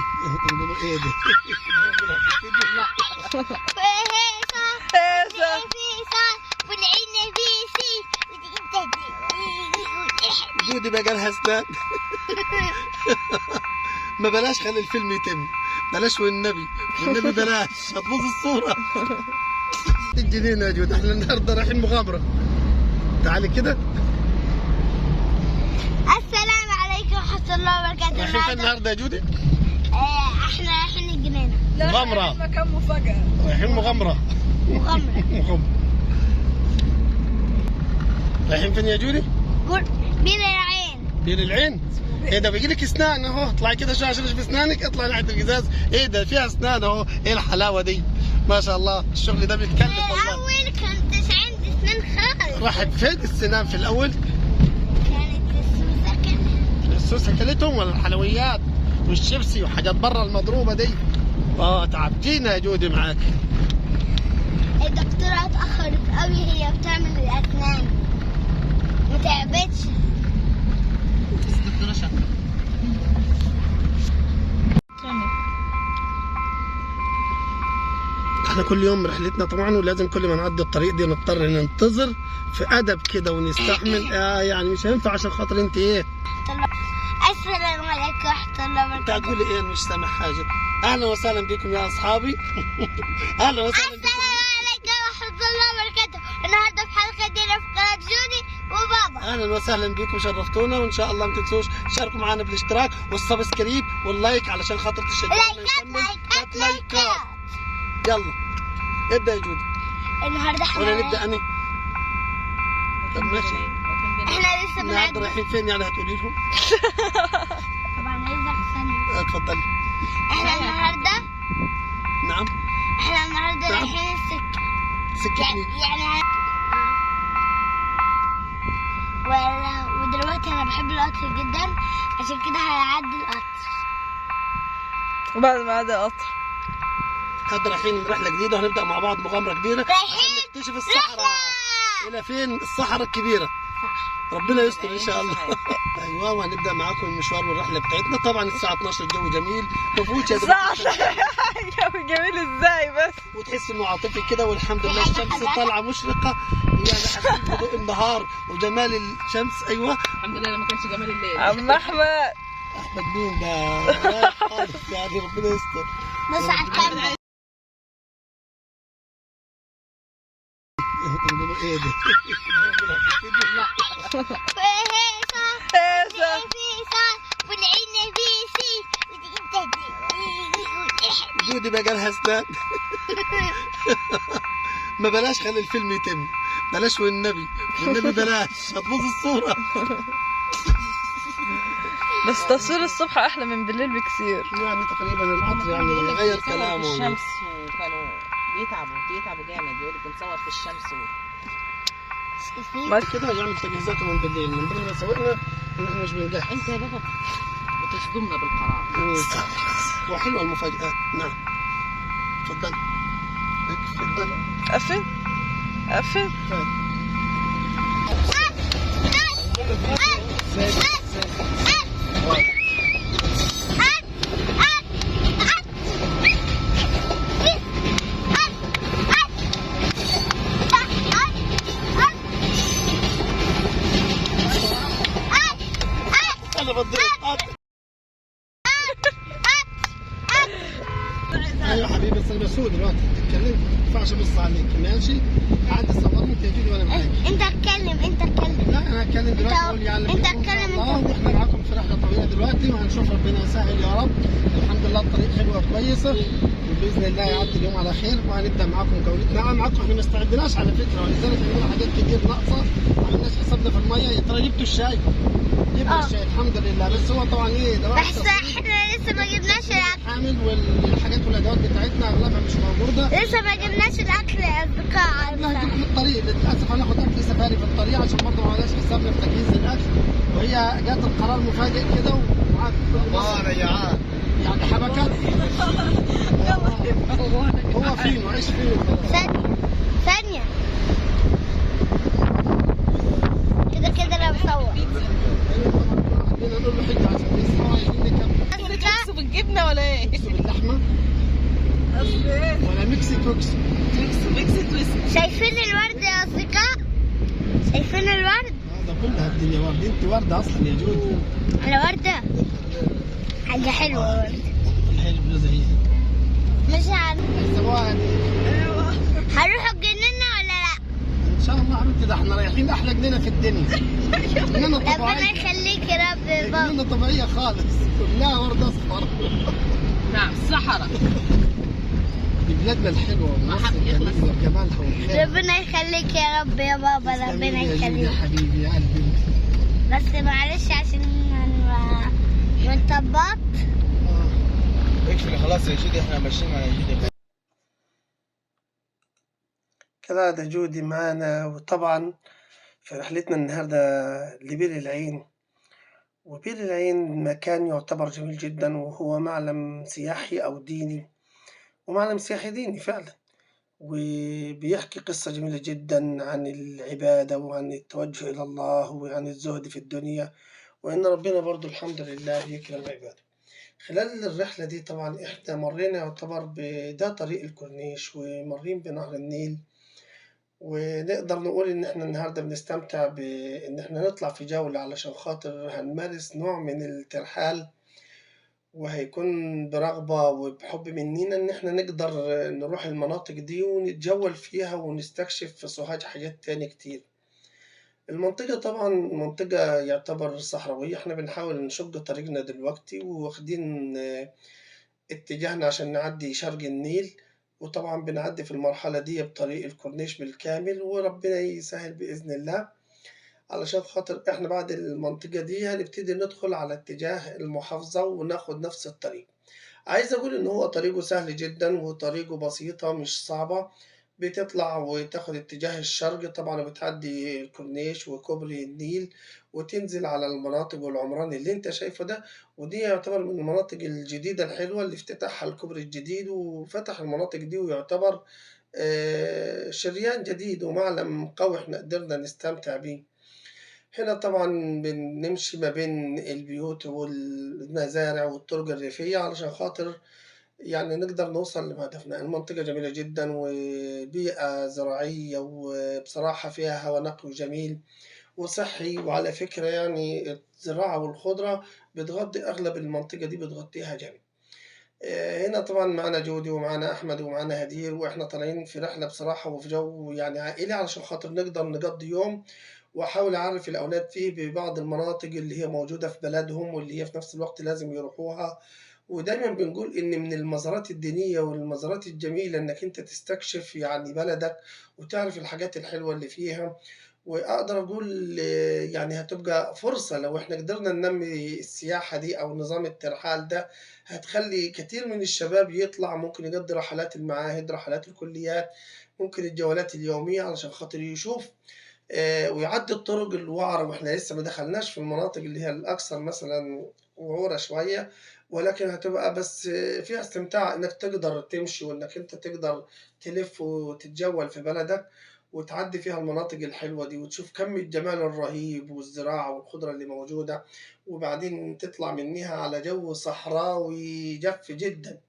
نقولوا ايه ده؟ جودي بقى لها اسنان. ما بلاش، خلي الفيلم يتم. بلاش والنبي بلاش، هتبوظ الصورة. الجنين يا جود، احنا النهارده رايحين مغامرة. تعالي كده. السلام عليكم ورحمة الله وبركاته. رايحين فين النهارده يا جودي؟ احنا رايحين الجنينة. مغامرة. مكان مفاجأة. رايحين مغامرة. مغامرة. رايحين فين يا جودي؟ بين العين. بين العين؟ ايه ده بيجي لك اسنان اهو، اطلعي كده شويه عشان اشوف اسنانك، اطلعي ناحيه القزاز. ايه ده فيها اسنان اهو، ايه الحلاوه دي؟ ما شاء الله، الشغل ده بيتكلف والله. الأول كانت عندي اسنان خالص. راحت فين السنان في الاول؟ كانت السوسة كانت. السوسه كلتهم ولا الحلويات والشيبسي وحاجات برا المضروبه دي؟ تعبتينا يا جودي معاك. الدكتورة اتأخرت قوي، هي بتعمل الأسنان ما تعبتش. الدكتورة شاطرة. احنا كل يوم رحلتنا طبعا، ولازم كل ما نعدي الطريق دي نضطر ننتظر في ادب كده ونستحمل. يعني مش هينفع عشان خاطر انت ايه. السلام عليكم ورحمة الله انت وبركاته. هتقولي ايه؟ أنا مش سامع حاجه. اهلا وسهلا بكم يا اصحابي. اهلا وسهلا بكم. السلام عليكم ورحمة الله وبركاته. النهارده في حلقة جديدة في قناة جودي وبابا. اهلا وسهلا بكم، شرفتونا، وان شاء الله ما تنسوش تشاركوا معنا بالاشتراك والسبسكريب واللايك علشان خاطر تشجعونا نكمل. لايكات. يلا ابدا يا جودي. النهارده ولا نبدا انا؟ طب ماشي. احنا لسه النهارده بنعد. رايحين فين يعني هتقولي لهم؟ طبعا عايزك ثانية. اتفضلي. احنا النهارده نعم. نعم. رايحين السكة. سكة مين؟ يعني ودلوقتي انا بحب القطر جدا، عشان كده هيعدي القطر. وبعد ما عدى القطر هاد رايحين رحله جديده، وهنبدا مع بعض مغامره كبيره عشان نكتشف الصحراء. الى فين الصحراء الكبيره؟ ربنا يستر ان شاء الله. ايوه، وهنبدا معاكم المشوار والرحله بتاعتنا. طبعا الساعه 12 الجو جميل، ما فيهوش يا جو جميل ازاي بس؟ وتحس انه عاطفي كده، والحمد لله الشمس طالعه مشرقه، يعني حاسين بضوء النهار وجمال الشمس. ايوه الحمد لله ما كانش جمال الليل. عم احمد مين ده؟ رايح خالص يعني، ربنا يستر. بس هنكمل. نقولوا ايه ده؟ جودي بقى لها اسنان. ما بلاش، خلي الفيلم يتم. بلاش والنبي بلاش، هتبوظ الصورة. بس تصوير الصبح احلى من بالليل بكثير. يعني تقريبا القطر يعني غير كلامه. في الشمس وكانوا بيتعبوا جامد، يقولوا بنصور في الشمس بعد كده يعمل تجهيزاته من بالليل، من ضمن مساوئنا ان احنا مش بنجهز. انت يا بابا بتصدمنا بالقرار. وحلوه المفاجآت. نعم تفضل. تفضل. قفل انا بضرب. ايوه حبيبي، بس انا بسوق دلوقتي تتكلم، ما ينفعش ابص عليك. ماشي؟ قاعد تصورني تجيلي وانا معاك. انت اتكلم. لا انا هتكلم دلوقتي، اقول يعلم انت بكم ان شاء اتكلم الله. انت. واحنا معاكم في رحله طويله دلوقتي، وهنشوف ربنا يسهل يا رب. الحمد لله الطريق حلوه كويسه، وباذن الله يعدي اليوم على خير، وهنبدا معاكم جولتنا. معاكم احنا ما استعدناش على فكره، ولذلك عندنا حاجات كتير ناقصه، ما عملناش حسابنا في الميه. يا ترى جبتوا الشاي؟ جبنا الشاي الحمد لله، بس هو طبعا ايه ده بس احنا لسه ما جبناش الاكل. حامل، والحاجات والادوات بتاعتنا اغلبها مش موجوده. لسه ما جبناش الاكل يا اصدقاء. هنجيب في الطريق، للاسف هناخد اكل سفاري في الطريق عشان برضه ما عملناش حسابنا في تجهيز الاكل، وهي جات القرار مفاجئ كده ومعاك الله يا يعني حبكات. هو فين وعيش فين وخلاص. ثانية كده انا بصور. خلينا نقول له حته عشان يسمعوا عايزين نكمل. بالجبنه ولا ايه؟ ايه؟ ميكس باللحمه اصل ايه؟ ولا ميكس توكس؟ ميكس تويست. شايفين الورد يا أصدقاء؟ شايفين الورد؟ ده كلها الدنيا ورد. انت ورده اصلا يا جودي. على وردة حاجة حلوة ورد. الحلو زيها. مش عارف حسبوها دي. هنروحوا الجنينة ولا لا؟ ان شاء الله حبيبتي، ده احنا رايحين احلى جنينه في الدنيا. جنينه ربنا طبيعيه. يخليك يا رب يا بابا. جنينه طبيعيه خالص، كلها ورد اصفر. نعم الصحراء. دي بلادنا الحلوه ومصر الجميله بجمالها وخيرها. ربنا يخليك يا رب يا بابا، ربنا يا جودي يا يخليك. حبيبي يا قلبي. بس معلش عشان منطبط. اقفل خلاص يا جودي، احنا ماشيين مع جودي. كالعادة جودي معانا، وطبعا في رحلتنا النهاردة لبير العين. وبير العين مكان يعتبر جميل جدا، وهو معلم سياحي أو ديني، ومعلم سياحي ديني فعلا، وبيحكي قصة جميلة جدا عن العبادة وعن التوجه إلى الله وعن الزهد في الدنيا، وإن ربنا برضو الحمد لله يكرم عباده. خلال الرحلة دي طبعا إحنا مرينا يعتبر بده طريق الكورنيش، ومرين بنهر النيل، ونقدر نقول إن إحنا النهاردة بنستمتع بإن إحنا نطلع في جولة علشان خاطر هنمارس نوع من الترحال، وهيكون برغبة وبحب مننا إن إحنا نقدر نروح المناطق دي ونتجول فيها ونستكشف في سوهاج حاجات تاني كتير. المنطقة طبعا منطقة يعتبر صحراوية، إحنا بنحاول نشق طريقنا دلوقتي، واخدين اتجاهنا عشان نعدي شرق النيل، وطبعا بنعدي في المرحلة دي بطريق الكورنيش بالكامل، وربنا يسهل بإذن الله، علشان خاطر احنا بعد المنطقة دي هنبتدي ندخل على اتجاه المحافظة وناخد نفس الطريق. عايز اقول ان هو طريقه سهل جدا وطريقه بسيطة مش صعبة. بتطلع وتاخد اتجاه الشرق طبعا، وبتعدي الكورنيش وكوبري النيل، وتنزل على المناطق والعمران اللي انت شايفه ده. ودي يعتبر من المناطق الجديدة الحلوة اللي افتتحها الكوبري الجديد، وفتح المناطق دي، ويعتبر شريان جديد ومعلم قوي احنا قدرنا نستمتع بيه. هنا طبعا بنمشي ما بين البيوت والمزارع والطرق الريفية علشان خاطر يعني نقدر نوصل لهدفنا. المنطقة جميلة جدا وبيئة زراعية، وبصراحة فيها هواء نقي وجميل وصحي. وعلى فكرة يعني الزراعة والخضرة بتغطي أغلب المنطقة دي، بتغطيها جميل. هنا طبعا معنا جودي ومعنا أحمد ومعنا هدير، وإحنا طالعين في رحلة بصراحة وفي جو يعني عائلي علشان خاطر نقدر نقضي يوم، وأحاول أعرف الأولاد فيه ببعض المناطق اللي هي موجودة في بلدهم واللي هي في نفس الوقت لازم يروحوها. ودايما بنقول إن من المزارات الدينية والمزارات الجميلة إنك أنت تستكشف يعني بلدك وتعرف الحاجات الحلوة اللي فيها. وأقدر أقول يعني هتبقى فرصة لو إحنا قدرنا ننمي السياحة دي أو نظام الترحال ده، هتخلي كتير من الشباب يطلع، ممكن يقضي رحلات المعاهد، رحلات الكليات، ممكن الجولات اليومية علشان خاطر يشوف ويعدي الطرق الوعرة. واحنا لسه ما دخلناش في المناطق اللي هي الأكثر مثلا وعورة شوية، ولكن هتبقى بس فيها استمتاع إنك تقدر تمشي، وإنك أنت تقدر تلف وتتجول في بلدك وتعدي فيها المناطق الحلوة دي، وتشوف كم الجمال الرهيب والزراعة والخضرة اللي موجودة. وبعدين تطلع منها على جو صحراوي جف جدا،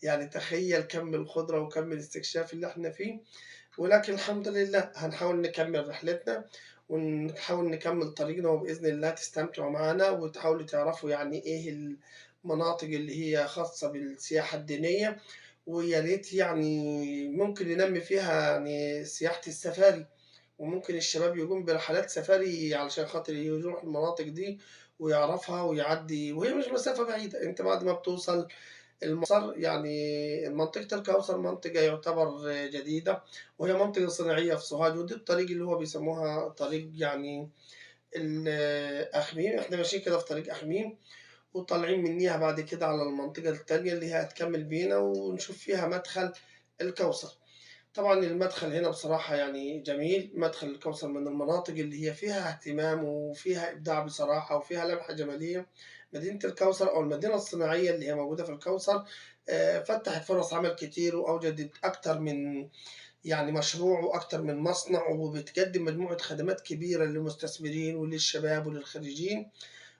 يعني تخيل كم الخضرة وكم الاستكشاف اللي احنا فيه. ولكن الحمد لله هنحاول نكمل رحلتنا ونحاول نكمل طريقنا، وبإذن الله تستمتعوا معنا وتحاولوا تعرفوا يعني إيه المناطق اللي هي خاصة بالسياحة الدينية. ويا ريت يعني ممكن ننمي فيها يعني سياحة السفاري، وممكن الشباب يقوم برحلات سفاري علشان خاطر يروح المناطق دي ويعرفها ويعدي. وهي مش مسافة بعيدة، انت بعد ما بتوصل المصر يعني منطقة الكوثر منطقة يعتبر جديدة، وهي منطقة صناعية في سوهاج. ودي الطريق اللي هو بيسموها طريق يعني الأخميم. احنا ماشيين كده في طريق أخميم، وطالعين منيها بعد كده على المنطقة التانية اللي هي هتكمل بينا ونشوف فيها مدخل الكوثر. طبعا المدخل هنا بصراحة يعني جميل. مدخل الكوثر من المناطق اللي هي فيها اهتمام وفيها إبداع بصراحة وفيها لمحة جمالية. مدينة الكوثر أو المدينة الصناعية اللي هي موجودة في الكوثر فتحت فرص عمل كتير، وأوجدت أكتر من يعني مشروع وأكتر من مصنع، وبتقدم مجموعة خدمات كبيرة للمستثمرين وللشباب وللخريجين.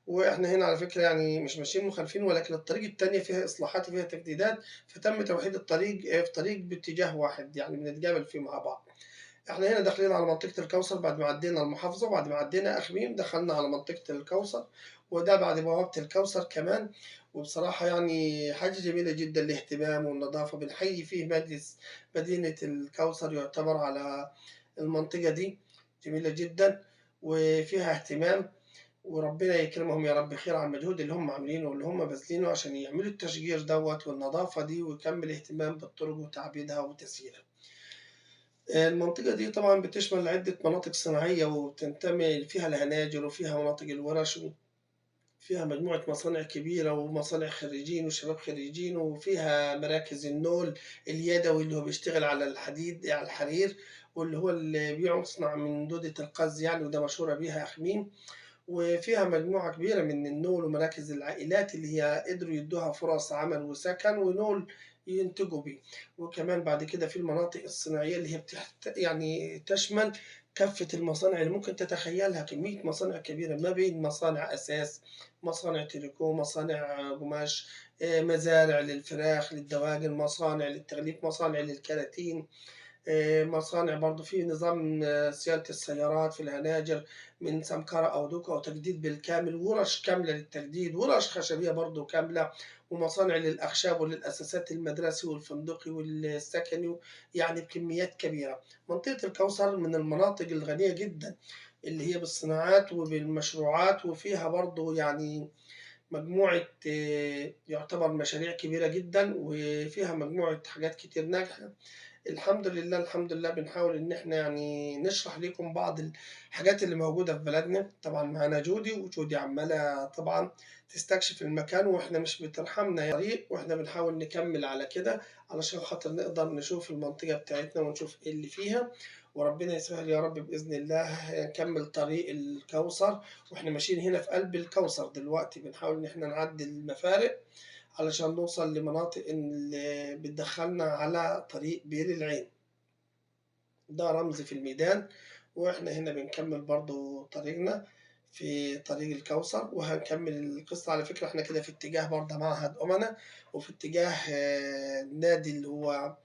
واحنا هنا على فكرة يعني مش ماشيين مخالفين، ولكن الطريق التانية فيها إصلاحات وفيها تجديدات، فتم توحيد الطريق في طريق باتجاه واحد يعني بنتقابل فيه مع بعض. احنا هنا داخلين على منطقة الكوثر بعد ما عدينا المحافظة وبعد ما عدينا أخميم دخلنا على منطقة الكوثر، وده بعد بوابة الكوثر كمان. وبصراحة يعني حاجة جميلة جدا الاهتمام والنظافة، بنحيي فيه مجلس مدينة الكوثر يعتبر على المنطقة دي، جميلة جدا وفيها اهتمام. وربنا يكرمهم يا رب خير على المجهود اللي هم عاملينه واللي هم باذلينه عشان يعملوا التشجير دوت والنظافة دي ويكمل اهتمام بالطرق وتعبيدها وتسييرها. المنطقة دي طبعا بتشمل عدة مناطق صناعية وتنتمي فيها الهناجر وفيها مناطق الورش وفيها مجموعة مصانع كبيرة ومصانع خريجين وشباب خريجين، وفيها مراكز النول اليدوي اللي هو بيشتغل على الحديد على الحرير، واللي هو اللي بيصنع من دودة القز يعني، وده مشهورة بيها أخميم. وفيها مجموعة كبيرة من النول ومراكز العائلات اللي هي قدروا يدوها فرص عمل وسكن ونول ينتجوا بيه. وكمان بعد كده في المناطق الصناعية اللي هي يعني تشمل كافة المصانع اللي ممكن تتخيلها، كمية مصانع كبيرة ما بين مصانع أساس، مصانع تريكو، مصانع قماش، مزارع للفراخ للدواجن، مصانع للتغليف، مصانع للكراتين، مصانع برضو في نظام صيانة السيارات في الهناجر من سمكرة أو دوكا أو تجديد بالكامل، ورش كاملة للتجديد، ورش خشبية برضو كاملة، ومصانع للأخشاب وللأساسات المدرسي والفندقي والسكني يعني بكميات كبيرة. منطقة الكوثر من المناطق الغنية جدا اللي هي بالصناعات وبالمشروعات، وفيها برضو يعني مجموعة يعتبر مشاريع كبيرة جدا وفيها مجموعة حاجات كتير ناجحة. الحمد لله الحمد لله بنحاول إن إحنا يعني نشرح لكم بعض الحاجات اللي موجودة في بلدنا. طبعا معانا جودي، وجودي عمالة طبعا تستكشف المكان وإحنا مش بترحمنا يا طريق، وإحنا بنحاول نكمل على كده علشان خاطر نقدر نشوف المنطقة بتاعتنا ونشوف إيه اللي فيها. وربنا يسهل يا رب بإذن الله نكمل طريق الكوثر. وإحنا ماشيين هنا في قلب الكوثر دلوقتي، بنحاول إن إحنا نعدي المفارق علشان نوصل لمناطق اللي بتدخلنا على طريق بير العين، ده رمز في الميدان. واحنا هنا بنكمل برضو طريقنا في طريق الكوثر وهنكمل القصة. على فكرة احنا كده في اتجاه برضه معهد أمنا، وفي اتجاه النادي اللي هو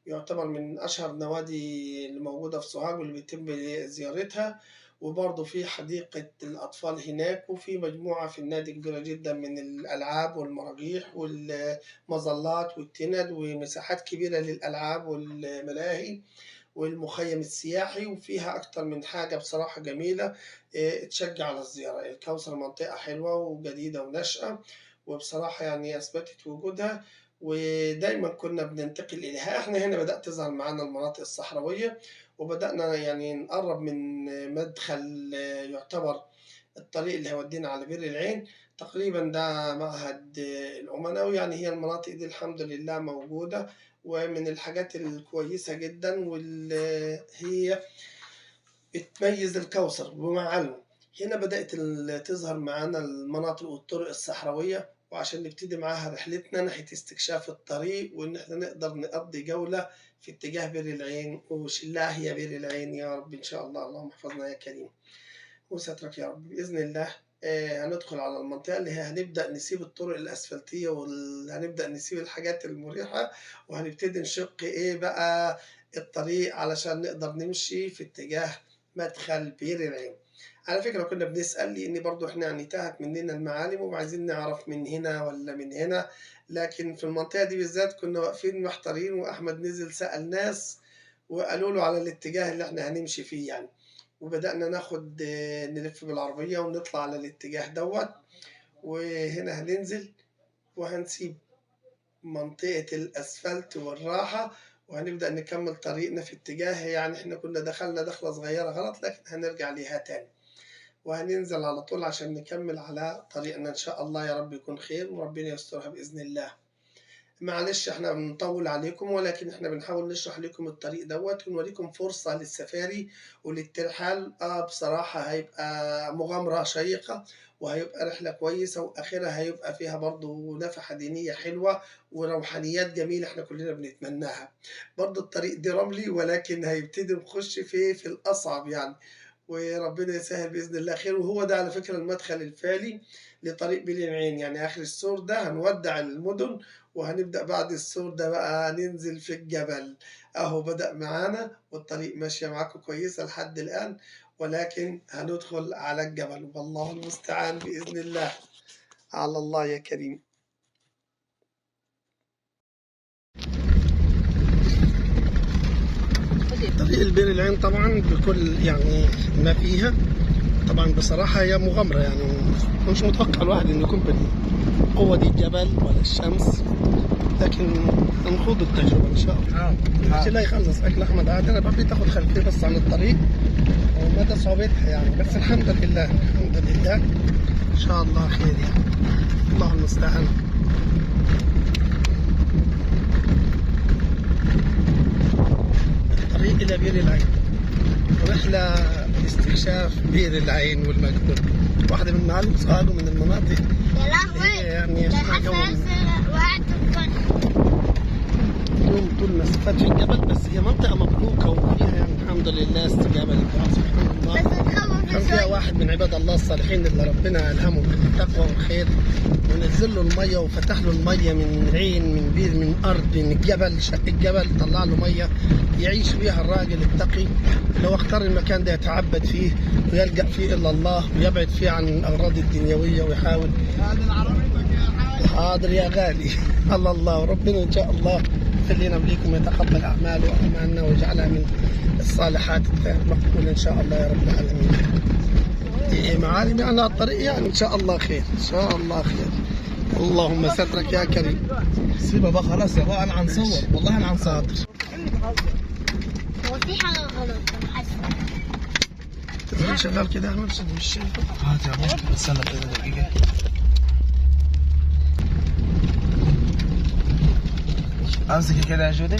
يعتبر من أشهر النوادي اللي موجودة في سوهاج واللي بيتم زيارتها. وبرضه في حديقة الأطفال هناك، وفي مجموعة في النادي كبيرة جدا من الألعاب والمراجيح والمظلات والتند ومساحات كبيرة للألعاب والملاهي والمخيم السياحي، وفيها أكتر من حاجة بصراحة جميلة تشجع على الزيارة. الكوثر منطقة حلوة وجديدة وناشئة، وبصراحة يعني أثبتت وجودها ودايما كنا بننتقل إليها. احنا هنا بدأت تظهر معانا المناطق الصحراوية، وبدأنا يعني نقرب من مدخل يعتبر الطريق اللي هيودينا على بير العين تقريبا، ده معهد الأمناوي. يعني هي المناطق دي الحمد لله موجودة ومن الحاجات الكويسة جدا واللي هي بتميز الكوثر بمعالمه. هنا بدأت تظهر معانا المناطق والطرق الصحراوية، وعشان نبتدي معاها رحلتنا ناحية استكشاف الطريق وإن احنا نقدر نقضي جولة في اتجاه بير العين وشلاه هي بير العين يا رب إن شاء الله. اللهم احفظنا يا كريم وسترك يا رب بإذن الله. هندخل على المنطقة اللي هي هنبدأ نسيب الطرق الأسفلتية وهنبدأ نسيب الحاجات المريحة، وهنبتدي نشق إيه بقى الطريق علشان نقدر نمشي في اتجاه مدخل بير العين. على فكرة كنا بنسأل لأن برضو إحنا يعني تاهت مننا المعالم وعايزين نعرف من هنا ولا من هنا، لكن في المنطقة دي بالذات كنا واقفين محتارين، وأحمد نزل سأل ناس وقالوا له على الاتجاه اللي إحنا هنمشي فيه يعني. وبدأنا ناخد نلف بالعربية ونطلع على الاتجاه دوت. وهنا هننزل وهنسيب منطقة الأسفلت والراحة وهنبدأ نكمل طريقنا في اتجاه، يعني احنا كنا دخلنا دخلة صغيرة غلط لكن هنرجع ليها تاني، وهننزل على طول عشان نكمل على طريقنا إن شاء الله. يا رب يكون خير وربنا يسترها بإذن الله. معلش احنا بنطول عليكم، ولكن احنا بنحاول نشرح لكم الطريق دوت ونوريكم فرصة للسفاري وللترحال. بصراحة هيبقى مغامرة شيقة وهيبقى رحلة كويسة، وآخرها هيبقى فيها برضو نفحة دينية حلوة وروحانيات جميلة احنا كلنا بنتمناها. برضو الطريق دي رملي ولكن هيبتدي نخش في الأصعب يعني، وربنا يسهل باذن الله خير. وهو ده على فكره المدخل الفعلي لطريق بير العين، يعني اخر السور ده هنودع المدن وهنبدا بعد السور ده بقى ننزل في الجبل. اهو بدأ معانا والطريق ماشيه معاكم كويسه لحد الان، ولكن هندخل على الجبل والله المستعان باذن الله. على الله يا كريم. طريق البير العين طبعا بكل يعني ما فيها، طبعا بصراحة هي مغامرة، يعني مش متوقع الواحد انه يكون بالقوة دي الجبل ولا الشمس، لكن هنخوض التجربة ان شاء الله. مش لا يخلص اكل احمد عادي، انا بحب تاخد خلفية بس عن الطريق ومدى صعوبتها يعني، بس الحمد لله الحمد لله ان شاء الله خير يعني، الله المستعان. الطريق الى بير العين، رحلة لاستكشاف بير العين والمجدون، واحدة من معالم صهاج ومن المناطق يا لهوي يعني ده اسمها جو وقعت يوم طول مسافات في الجبل، بس هي منطقة مبروكة وفيها يعني الحمد لله استجابة للدعاء سبحان الله. بس تخوف كان فيها شوية. واحد من عباد الله الصالحين اللي ربنا ألهمه بالتقوى والخير، ونزل له المية وفتح له المية من عين من بير من أرض من الجبل، شق الجبل طلع له مية يعيش فيها الراجل التقي، لو اختار المكان ده يتعبد فيه ويلجأ فيه إلا الله ويبعد فيه عن الأغراض الدنيوية ويحاول. حاضر يا غالي. الله الله، وربنا إن شاء الله يغفر لنا وليكم ويتقبل أعمال وأعمالنا ويجعلها من الصالحات المقبولة إن شاء الله يا رب العالمين. معالم يعني على الطريق يعني إن شاء الله خير إن شاء الله خير. اللهم سترك يا كريم. سيبها بقى خلاص يا بابا، انا هنصور والله انا هنصور. هو في حاجة غلط أنا حاسة. تفضل شغال كده يا أحمد عشان مش شايفه. هات يا بابا استنى كده دقيقة. امسك كده يا جودي.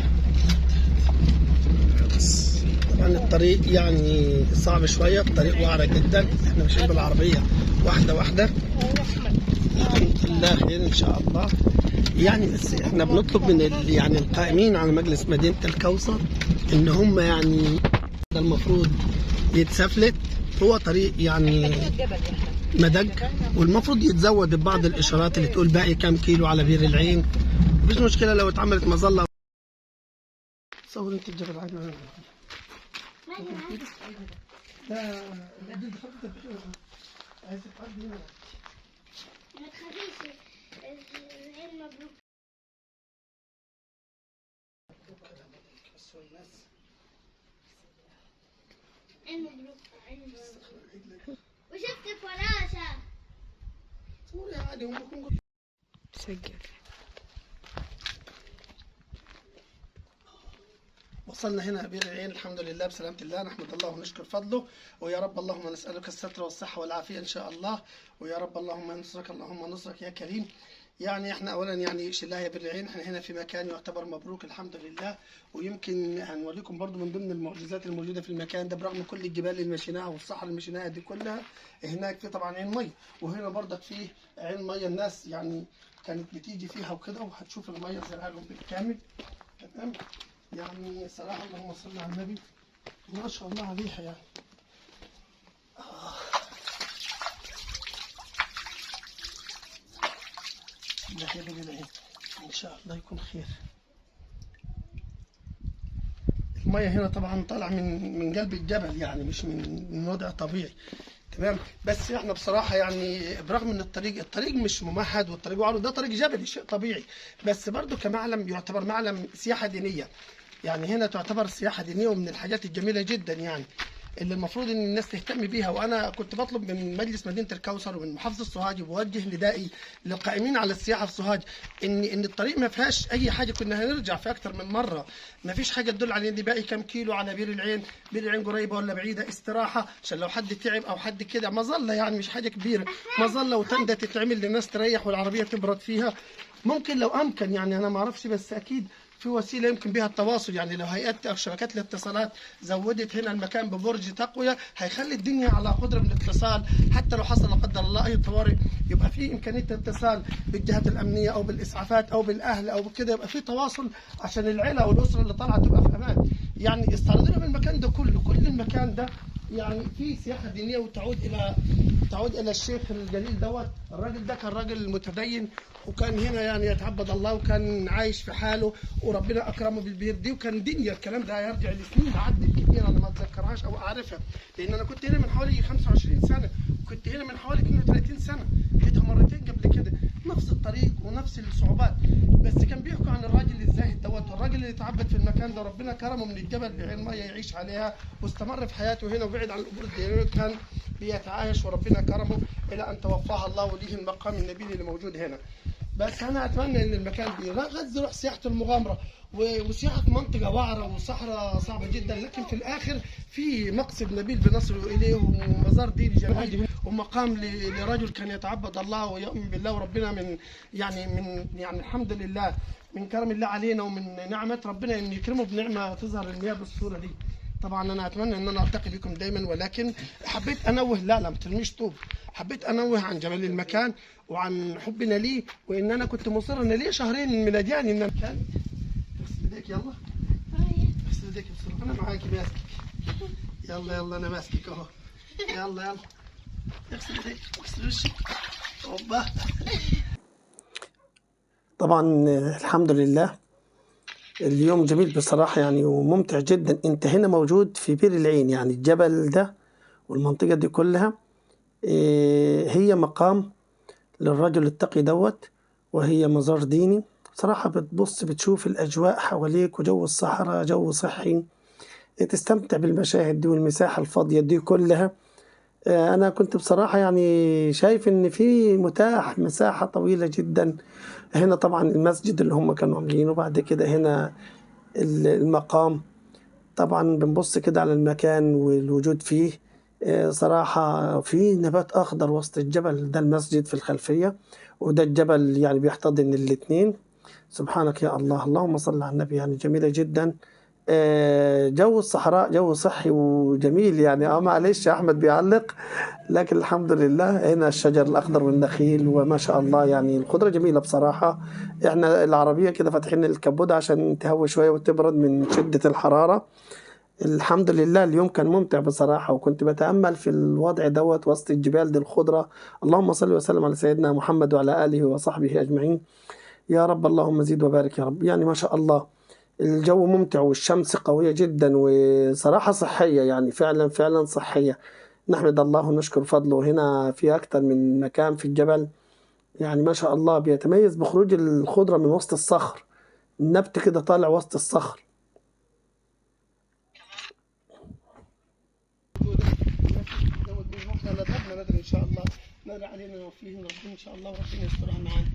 طبعا الطريق يعني صعب شوية، الطريق وعرة جدا، احنا ماشيين بالعربية واحدة واحدة. الحمد لله خير ان شاء الله يعني. بس احنا بنطلب من يعني القائمين على مجلس مدينة الكوثر ان هم يعني ده المفروض يتسفلت، هو طريق يعني مدج، والمفروض يتزود ببعض الاشارات اللي تقول باقي كام كيلو على بير العين. مفيش مشكلة لو اتعملت مظلة. صور انت الجبل عادي. لا عايز تقضي هنا. ما تخافيش العين مبروك. عين مبروك عين مبروك. وشفت فراشة. صوري عادي وممكن سجل. وصلنا هنا بير العين الحمد لله بسلامة الله، نحمد الله ونشكر فضله، ويا رب اللهم نسألك الستر والصحة والعافية إن شاء الله، ويا رب اللهم نصرك اللهم نصرك يا كريم. يعني احنا اولا يعني شلاه يا بير العين، احنا هنا في مكان يعتبر مبروك الحمد لله، ويمكن هنوريكم برضو من ضمن المعجزات الموجودة في المكان ده، برغم كل الجبال اللي مشيناها والصحراء اللي مشيناها دي كلها، هناك في طبعا عين مية، وهنا برضك في عين مية الناس يعني كانت بتيجي فيها وكده، وهتشوف المية زرعها لهم بالكامل. تمام يعني صراحة اللهم صل على النبي ما شاء الله عليها يعني. الله يا بني العين إن شاء الله يكون خير. المية هنا طبعا طالعة من قلب الجبل يعني مش من وضع طبيعي. تمام، بس احنا بصراحة يعني برغم ان الطريق مش ممهد والطريق وعرض، ده طريق جبلي شيء طبيعي، بس برضه كمعلم يعتبر معلم سياحة دينية، يعني هنا تعتبر سياحة دينية ومن الحاجات الجميلة جدا يعني اللي المفروض ان الناس تهتم بيها. وانا كنت بطلب من مجلس مدينة الكوثر ومن محافظة سوهاج وبوجه ندائي للقائمين على السياحة في سوهاج ان الطريق ما فيهاش اي حاجة، كنا هنرجع في اكتر من مرة، ما فيش حاجة تدل على ان باقي كام كيلو على بير العين، بير العين قريبة ولا بعيدة، استراحة عشان لو حد تعب او حد كده، مظلة يعني مش حاجة كبيرة، مظلة وتندة تتعمل للناس تريح والعربية تبرد فيها. ممكن لو امكن يعني انا ما اعرفش، بس اكيد في وسيله يمكن بها التواصل، يعني لو هيئات او شبكات الاتصالات زودت هنا المكان ببرج تقويه هيخلي الدنيا على قدره من الاتصال، حتى لو حصل لا قدر الله اي طوارئ يبقى في امكانيه اتصال بالجهات الامنيه او بالاسعافات او بالاهل او بكده، يبقى في تواصل عشان العيله والاسره اللي طالعه تبقى في امان. يعني استعرضنا من المكان ده كل المكان ده يعني في سياحه دينيه تعود الى الشيخ الجليل دوت. الراجل ده كان راجل متدين، وكان هنا يعني يتعبد الله، وكان عايش في حاله، وربنا اكرمه بالبير دي، وكان دنيا. الكلام ده يرجع لسنين عدت كتير انا ما اتذكرهاش او اعرفها، لان انا كنت هنا من حوالي 25 سنه، وكنت هنا من حوالي 32 سنه، جيتها مرتين قبل كده، نفس الطريق ونفس الصعوبات. بس كان بيحكوا عن الراجل الزاهد دوت، الراجل اللي تعبد في المكان ده، ربنا كرمه من الجبل بعين ميه يعيش عليها، واستمر في حياته هنا وبعد عن الامور الدينيه، كان بيتعايش وربنا كرمه الى ان توفاه الله وليه المقام النبيل اللي موجود هنا. بس انا اتمنى ان المكان دي غزه روح سياحه المغامره وسياحه منطقه وعره وصحراء صعبه جدا، لكن في الاخر في مقصد نبيل بنصله اليه، ومزار ديني جميل، ومقام لرجل كان يتعبد الله ويؤمن بالله، وربنا من الحمد لله من كرم الله علينا ومن نعمه ربنا ان يكرمه بنعمه تظهر المياه بالصوره دي. طبعا انا اتمنى ان انا التقي بكم دايما، ولكن حبيت انوه، لا ما ترميش طوب، حبيت انوه عن جمال المكان وعن حبنا ليه، وان انا كنت مصر ان ليه شهرين من ادياني ان المكان. اغسل ايديك يلا، اغسل ايديك بسرعه، انا معاكي ماسكك، يلا انا ماسكك اهو، يلا اغسل ايديك واغسل وشك. اوبا. طبعا الحمد لله اليوم جميل بصراحة يعني وممتع جدا. انت هنا موجود في بير العين، يعني الجبل ده والمنطقة دي كلها هي مقام للرجل التقي دوت، وهي مزار ديني بصراحة. بتبص بتشوف الأجواء حواليك وجو الصحراء جو صحي، تستمتع بالمشاهد دي والمساحة الفاضية دي كلها. أنا كنت بصراحة يعني شايف إن في متاح مساحة طويلة جدا هنا. طبعا المسجد اللي هم كانوا عاملينه، وبعد كده هنا المقام. طبعا بنبص كده على المكان والوجود فيه صراحة في نبات أخضر وسط الجبل، ده المسجد في الخلفية، وده الجبل يعني بيحتضن الاتنين. سبحانك يا الله، اللهم صل على النبي. يعني جميلة جدا. جو الصحراء جو صحي وجميل يعني. معلش يا أحمد بيعلق، لكن الحمد لله هنا الشجر الأخضر والنخيل وما شاء الله، يعني الخضرة جميلة بصراحة. احنا العربية كده فاتحين الكبوت عشان تهوي شوية وتبرد من شدة الحرارة. الحمد لله اليوم كان ممتع بصراحة، وكنت بتأمل في الوضع دوت وسط الجبال دي الخضرة. اللهم صل وسلم على سيدنا محمد وعلى آله وصحبه أجمعين يا رب. اللهم زيد وبارك يا رب. يعني ما شاء الله الجو ممتع والشمس قوية جدا وصراحة صحية، يعني فعلا صحية. نحمد الله ونشكر فضله. هنا في أكثر من مكان في الجبل، يعني ما شاء الله بيتميز بخروج الخضرة من وسط الصخر، النبت كده طالع وسط الصخر. ندري ان شاء الله، ندري علينا نوفيه ربنا ان شاء الله، وربنا يسترها معانا.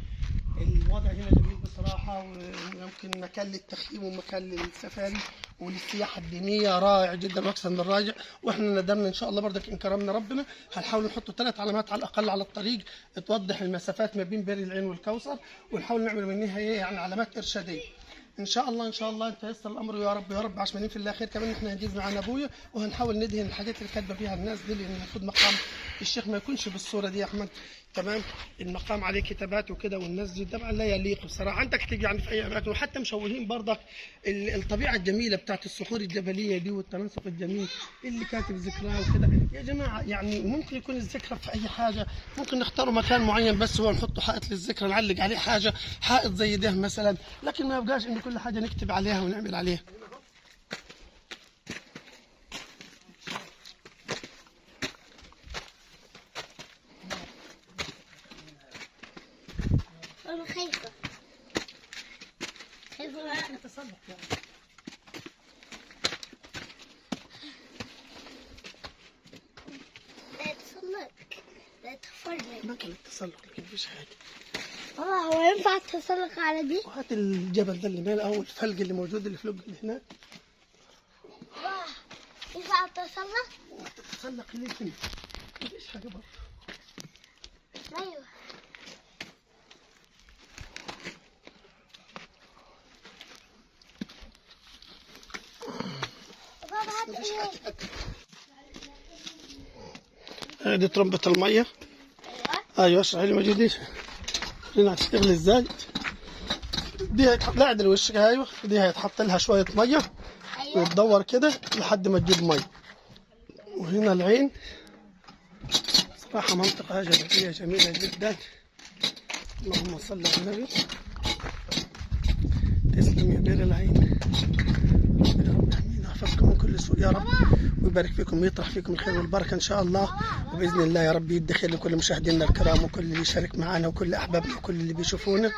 الوضع هنا جميل بصراحه، ويمكن مكان للتخييم ومكان للسفاري وللسياحه الدينيه رائع جدا واكثر من رائع. واحنا ندمنا ان شاء الله برضك ان كرمنا ربنا هنحاول نحط 3 علامات على الاقل على الطريق توضح المسافات ما بين بئر العين والكوثر، ونحاول نعمل منها يعني علامات ارشاديه. ان شاء الله انت ييسر الامر يا رب عشمانين في الله خير. كمان احنا هنجيب معانا ابويا وهنحاول ندهن الحاجات اللي كاتبه فيها الناس دي، لان المفروض مقام الشيخ ما يكونش بالصوره دي يا احمد. تمام، المقام عليه كتابات وكده، والمسجد طبعا لا يليق بصراحه. عندك تيجي يعني في اي اماكن، وحتى مشوهين برضك الطبيعه الجميله بتاعت الصخور الجبليه دي والتناسق الجميل اللي كاتب ذكرها وكده. يا جماعه يعني ممكن يكون الذكرى في اي حاجه، ممكن نختاروا مكان معين بس هو نحطه حائط للذكرى، نعلق عليه حاجه، حائط زي ده مثلا، لكن ما يبقاش ان كل حاجه نكتب عليها ونعمل عليها. أنا خايفة تسلق يعني. لا تسلق، لا تفرج. ما كان التسلق لكن مفيش حاجه. هو ينفع التسلق على دي؟ وهات الجبل ده اللي مال او الفلج اللي موجود اللي فوق اللي هناك. ينفع التسلق؟ تتسلق ليه هنا؟ مفيش حاجه برضه. ايوه. دي ترمبة المية. ايوه اشرح لي مجدي هنا هتشتغل ازاي. دي هيتحط لها عدل وشك. ايوه دي هيتحط لها شوية مية وتدور كده لحد ما تجيب مية. وهنا العين. صراحة منطقة جبلية جميلة جدا. اللهم صل على النبي. تسلم يا بير العين. يا رب يحمينا ويحفظكم من كل سوء يا رب، ويبارك فيكم ويطرح فيكم الخير والبركة إن شاء الله. وبإذن الله يا رب يدي خير لكل مشاهدينا الكرام وكل اللي يشارك معنا وكل أحبابنا وكل اللي بيشوفونا.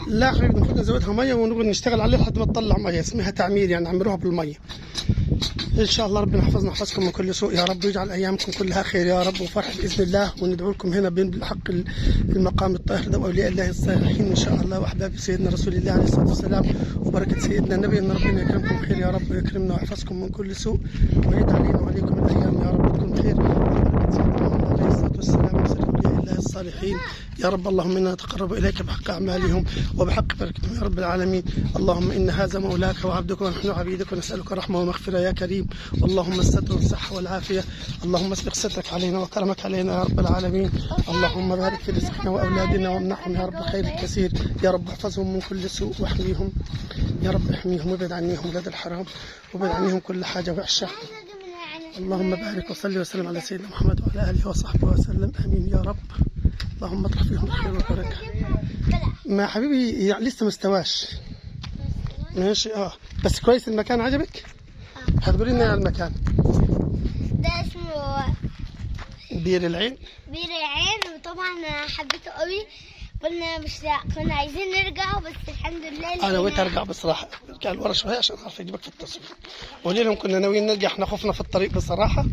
لا حبيبي المفروض نزودها مية ونقعد نشتغل عليها لحد ما تطلع مية، اسمها تعمير يعني نعمروها بالمية. إن شاء الله ربنا يحفظنا ويحفظكم من كل سوء يا رب، ويجعل أيامكم كلها خير يا رب وفرح بإذن الله. وندعو لكم هنا بالحق المقام الطاهر ده وأولياء الله الصالحين إن شاء الله، وأحباب سيدنا رسول الله عليه الصلاة والسلام وبركة سيدنا النبي، إن ربنا يكرمكم خير يا رب ويكرمنا ويحفظكم من كل سوء ويدعى علينا وعليكم الأيام يا رب تكون خير وبركة سيدنا محمد عليه الصلاة والسلام وسائر أولياء الله الصالحين يا رب. اللهم إنا نتقرب إليك بحق أعمالهم وبحق بركتهم يا رب العالمين. اللهم إن هذا مولاك وعبدك ونحن عبيدك ونسألك رحمة ومغفرة يا كريم. اللهم الستر والصحة والعافية. اللهم اسبق سترك علينا وكرمك علينا يا رب العالمين. اللهم بارك في رزقنا وأولادنا وامنحهم يا رب الخير الكثير يا رب. احفظهم من كل سوء واحميهم يا رب، احميهم وابعد عنهم ولاد الحرام وابعد عنهم كل حاجة وحشة. اللهم بارك وصلي وسلم على سيدنا محمد وعلى آله وصحبه وسلم. آمين يا رب. اللهم اطرح فيهم الخير والبركة. ما حبيبي يعني لسه ما استواش. ماشي بس كويس. المكان عجبك؟ هتقولي لنا المكان ده اسمه بير العين. بير العين، وطبعا حبيته قوي. كنا عايزين نرجع بس الحمد لله انا نويت ارجع بصراحه، ارجع لورا شويه عشان اعرف اجيبك في التصوير. قولي لهم كنا ناويين نرجع، احنا خفنا في الطريق بصراحه.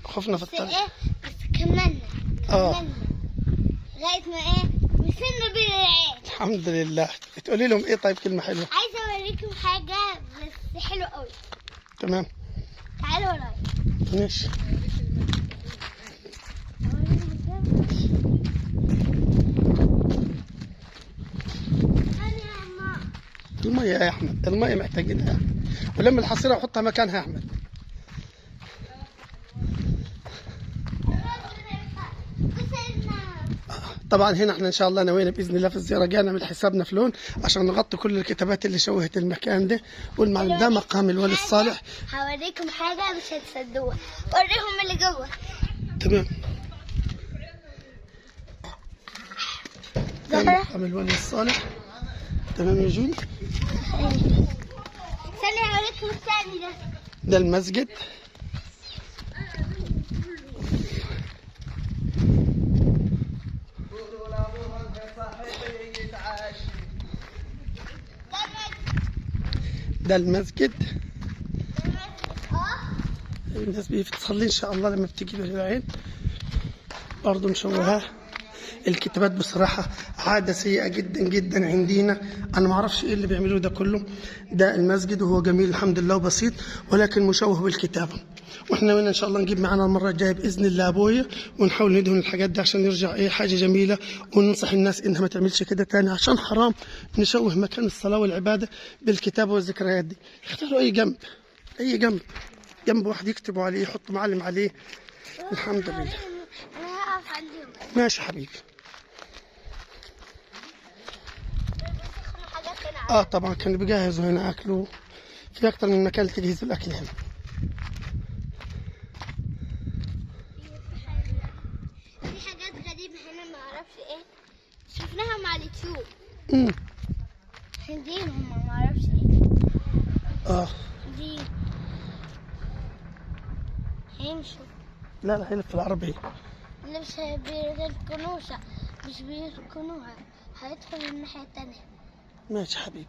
خفنا في الطريق بس كملنا لغايه ما وصلنا بير العين الحمد لله. تقولي لهم ايه طيب كلمه حلوه؟ عايزه اوريكم حاجه بس حلوه قوي. تمام تعالوا ورايا. ماشي. المية يا أحمد، المية محتاجينها، ولما الحصيرة وحطها مكانها يا أحمد. طبعا هنا احنا ان شاء الله نوينا باذن الله في الزياره جايه نعمل حسابنا في لون عشان نغطي كل الكتابات اللي شوهت المكان ده. والمعلم ده مقام الولي الصالح. هوريكم حاجه مش هتصدقوها، اوريهم اللي جوه. تمام. ده مقام الولي الصالح. تمام يا جولي. استني هوريكم الثاني ده. ده المسجد. ده المسجد. الناس بتصلي ان شاء الله لما بتيجي بير العين. برضه مشوهاه. الكتابات بصراحه عاده سيئه جدا جدا عندنا. انا ما اعرفش ايه اللي بيعملوه ده كله. ده المسجد وهو جميل الحمد لله وبسيط ولكن مشوه بالكتابه. واحنا ان شاء الله نجيب معانا المره الجايه باذن الله ابويا ونحاول ندهن الحاجات دي عشان يرجع حاجه جميله. وننصح الناس انها ما تعملش كده تاني عشان حرام نشوه مكان الصلاه والعباده بالكتابه والذكريات دي. اختاروا اي جنب، اي جنب واحد يكتبوا عليه يحطوا معلم عليه. الحمد لله. انا هقف عندهم. ماشي حبيبي. طبعا كانوا بيجهزوا هنا اكله. في اكتر من مكان لتجهيز الاكل هنا. في حاجات غريبه هنا ما اعرفش ايه، شفناها مع اليوتيوب. هندين هم ما اعرفش ايه. دي هيمشوا. لا هنا في العربية. اللي مش بيركنوها هيدخل الناحية التانية. ماشي حبيبي.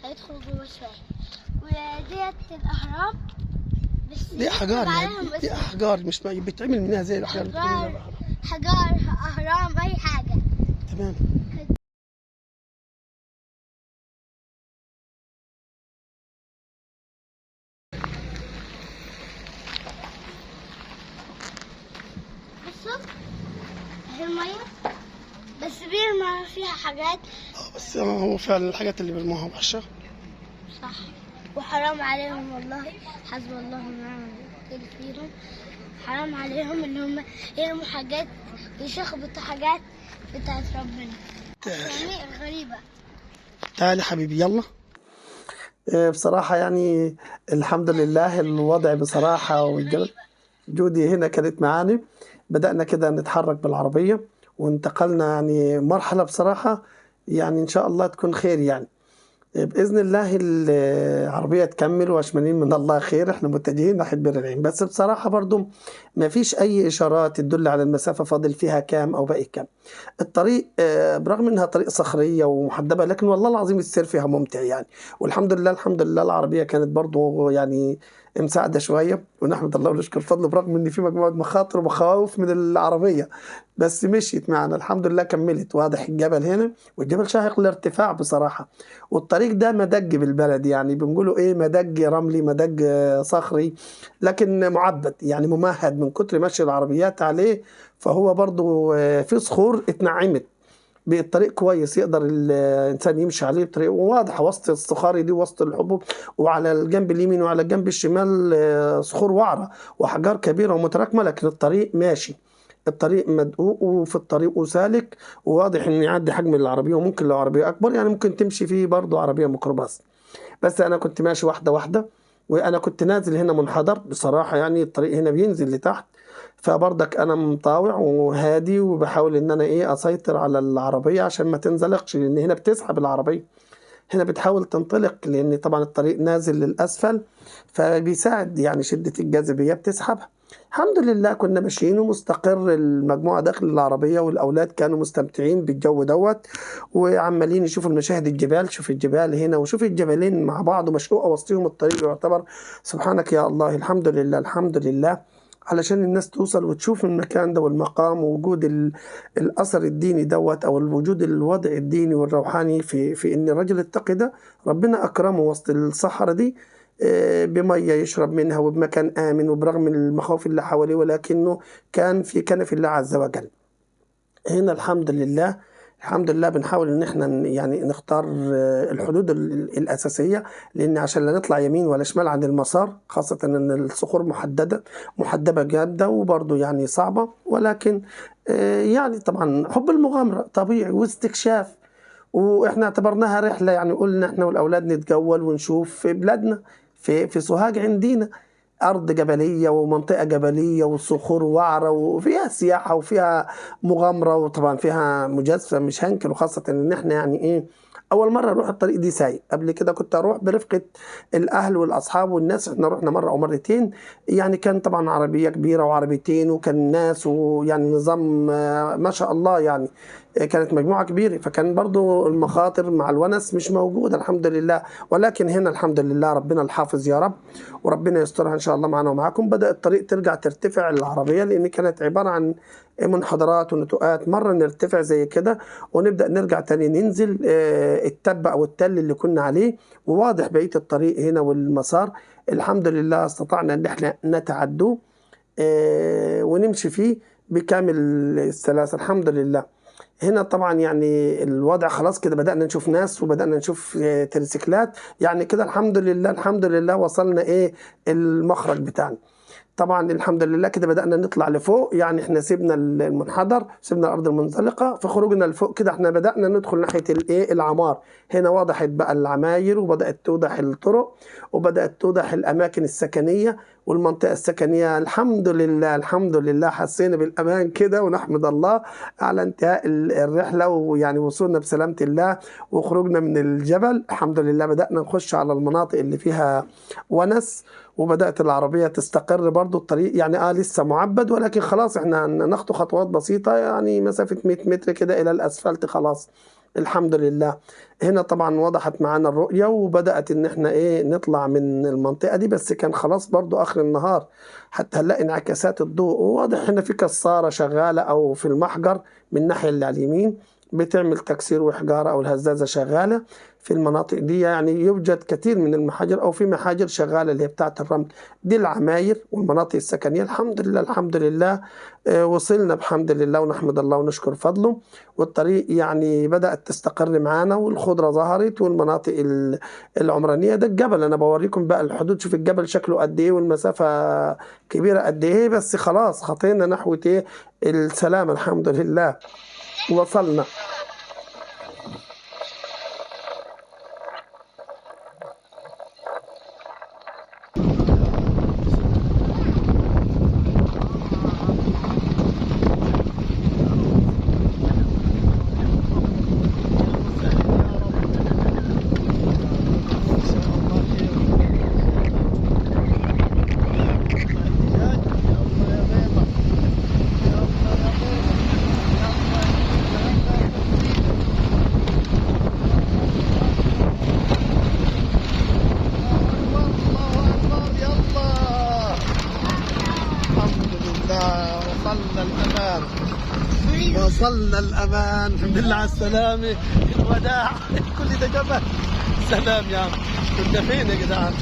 هيدخل جوه شوية. وديت الأهرام بس دي أحجار يعني. دي أحجار مش بيتعمل منها زي الأحجار. حجار أهرام أي حاجة. تمام. بصوا اهي المية بس بيرمى فيها حاجات. بس هو فعلا الحاجات اللي بيرموها وحشة. صح وحرام عليهم والله. حسب الله ونعم الوكيل فيهم. حرام عليهم ان هم يرموا حاجات ويشخبطوا حاجات بتاعت ربنا. يعني غريبة. تعالي حبيبي يلا. بصراحة يعني الحمد لله الوضع بصراحة جودي هنا كانت معاني. بدأنا كده نتحرك بالعربية وانتقلنا يعني مرحلة بصراحة، يعني إن شاء الله تكون خير يعني. بإذن الله العربية تكمل وأشمنين من الله خير. احنا متجهين ناحية بر العين، بس بصراحة برضو ما فيش أي إشارات تدل على المسافة فاضل فيها كام أو باقي كام. الطريق برغم إنها طريق صخرية ومحدبة، لكن والله العظيم السير فيها ممتع يعني. والحمد لله الحمد لله العربية كانت برضو يعني مساعدة شوية، ونحمد الله ونشكر فضله برغم إن في مجموعة مخاطر ومخاوف من العربية، بس مشيت معنا الحمد لله كملت. واضح الجبل هنا، والجبل شاهق الارتفاع بصراحة. والطريق ده مدج بالبلد، يعني بنقولوا ايه، مدج رملي، مدج صخري، لكن معبد يعني ممهد من كتر مشي العربيات عليه. فهو برضو في صخور اتنعمت بالطريق كويس، يقدر الانسان يمشي عليه بطريقه واضحه وسط الصخاري دي، وسط الحبوب. وعلى الجنب اليمين وعلى الجنب الشمال صخور وعره واحجار كبيره ومتراكمه، لكن الطريق ماشي، الطريق مدقوق وفي الطريق وسالك، وواضح ان يعدي حجم العربيه. وممكن لو عربيه اكبر يعني ممكن تمشي فيه برضه عربيه ميكروباص. بس انا كنت ماشي واحده واحده، وانا كنت نازل هنا منحدر بصراحه، يعني الطريق هنا بينزل لتحت. فبرضك انا مطاوع وهادي وبحاول ان انا ايه اسيطر على العربيه عشان ما تنزلقش، لان هنا بتسحب العربيه، هنا بتحاول تنطلق، لان طبعا الطريق نازل للاسفل، فبيساعد يعني شده الجاذبيه بتسحبها. الحمد لله كنا ماشيين ومستقر المجموعه داخل العربيه، والاولاد كانوا مستمتعين بالجو دوت، وعمالين يشوفوا المشاهد، الجبال، شوف الجبال هنا وشوف الجبلين مع بعض ومشقوقه وسطهم الطريق يعتبر. سبحانك يا الله، الحمد لله الحمد لله، علشان الناس توصل وتشوف المكان ده والمقام ووجود الأثر الديني دوت، أو الوجود الوضع الديني والروحاني في إن الرجل التقي ده ربنا أكرمه وسط الصحراء دي بمية يشرب منها وبمكان آمن وبرغم المخاوف اللي حواليه، ولكنه كان في كنف الله عز وجل. هنا الحمد لله الحمد لله بنحاول ان احنا يعني نختار الحدود الاساسيه، لان عشان لا نطلع يمين ولا شمال عن المسار، خاصه ان الصخور محدبه جاده وبرضه يعني صعبه، ولكن يعني طبعا حب المغامره طبيعي واستكشاف، واحنا اعتبرناها رحله، يعني قلنا احنا والاولاد نتجول ونشوف في بلادنا، في سوهاج عندنا أرض جبلية ومنطقة جبلية وصخور وعرة وفيها سياحة وفيها مغامرة، وطبعا فيها مجازفة مش هنكر، وخاصة إن إحنا يعني إيه أول مرة أروح الطريق دي سايق. قبل كده كنت أروح برفقة الأهل والأصحاب والناس، إحنا رحنا مرة أو مرتين، يعني كان طبعا عربية كبيرة وعربيتين وكان ناس، ويعني نظام ما شاء الله يعني، كانت مجموعة كبيرة، فكان برضو المخاطر مع الونس مش موجودة الحمد لله. ولكن هنا الحمد لله ربنا الحافظ يا رب، وربنا يسترها إن شاء الله معنا ومعاكم. بدأ الطريق ترجع ترتفع العربية، لأن كانت عبارة عن منحدرات ونتوءات، مرة نرتفع زي كده ونبدأ نرجع تاني ننزل التب أو التل اللي كنا عليه، وواضح بقية الطريق هنا والمسار الحمد لله استطعنا أن احنا نتعدوه ونمشي فيه بكامل السلاسة الحمد لله. هنا طبعا يعني الوضع خلاص كده، بدأنا نشوف ناس وبدأنا نشوف تريسيكلات، يعني كده الحمد لله الحمد لله وصلنا ايه المخرج بتاعنا. طبعا الحمد لله كده بدأنا نطلع لفوق، يعني احنا سيبنا المنحدر، سيبنا الأرض المنزلقة، في خروجنا لفوق كده احنا بدأنا ندخل ناحية الايه العمار. هنا وضحت بقى العماير وبدأت توضح الطرق وبدأت توضح الأماكن السكنية والمنطقة السكنية. الحمد لله الحمد لله حسينا بالأمان كده، ونحمد الله على انتهاء الرحلة، ويعني وصولنا بسلامة الله وخروجنا من الجبل الحمد لله. بدأنا نخش على المناطق اللي فيها ونس، وبدأت العربية تستقر. برضو الطريق يعني لسه معبد، ولكن خلاص احنا نخطو خطوات بسيطة، يعني مسافة 100 متر كده إلى الأسفلت خلاص الحمد لله. هنا طبعا وضحت معانا الرؤية، وبدأت ان احنا ايه نطلع من المنطقة دي، بس كان خلاص برضو آخر النهار حتى هنلاقي انعكاسات الضوء. وواضح هنا في كسارة شغالة أو في المحجر من الناحية اللي على اليمين بتعمل تكسير وحجارة، أو الهزازة شغالة في المناطق دي، يعني يوجد كثير من المحاجر أو في محاجر شغالة اللي هي بتاعة الرمل دي، العماير والمناطق السكنية. الحمد لله الحمد لله وصلنا بحمد الله ونحمد الله ونشكر فضله. والطريق يعني بدأت تستقر معانا، والخضرة ظهرت والمناطق العمرانية. ده الجبل أنا بوريكم بقى الحدود، شوف الجبل شكله قد إيه والمسافة كبيرة قد إيه، بس خلاص خطينا نحو إيه السلام الحمد لله وصلنا. وصلنا الأمان، الحمد لله على السلامة، الوداع. كل ده جبل. سلام يا عم. كنا فين يا جدعان؟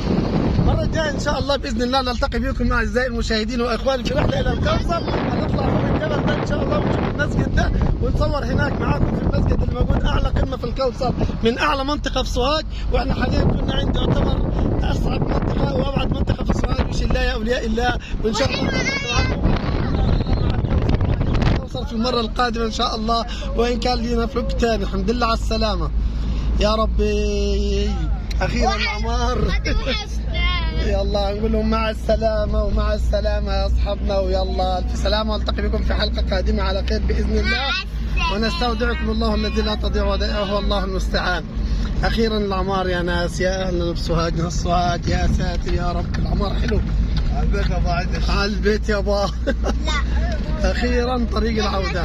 المرة الجاية إن شاء الله بإذن الله نلتقي بكم أعزائي المشاهدين وإخواني في رحلة إلى الكوثر. هنطلع فوق الجبل ده إن شاء الله ونشوف المسجد ده ونصور هناك معاكم في المسجد اللي موجود أعلى قمة في الكوثر من أعلى منطقة في سوهاج. وإحنا حاليا كنا عند يعتبر أصعب منطقة وأبعد منطقة في سوهاج، وش الله يا أولياء الله. وإن شاء الله نوصل في المرة القادمة إن شاء الله، وإن كان لينا فلوك تاني. الحمد لله على السلامة يا ربي. أخيرا عمار. يلا نقول لهم مع السلامة ومع السلامة يا أصحابنا، ويلا ألف سلامة، والتقي بكم في حلقة قادمة على خير بإذن الله، ونستودعكم الله الذي لا تضيع ودائعه والله المستعان. أخيرا العمار يا ناس، يا أهلا بسوهاج، السوهاج يا ساتر يا رب. العمار حلو. على البيت يا ابو عدش. على البيت يا با. أخيرا طريق العودة.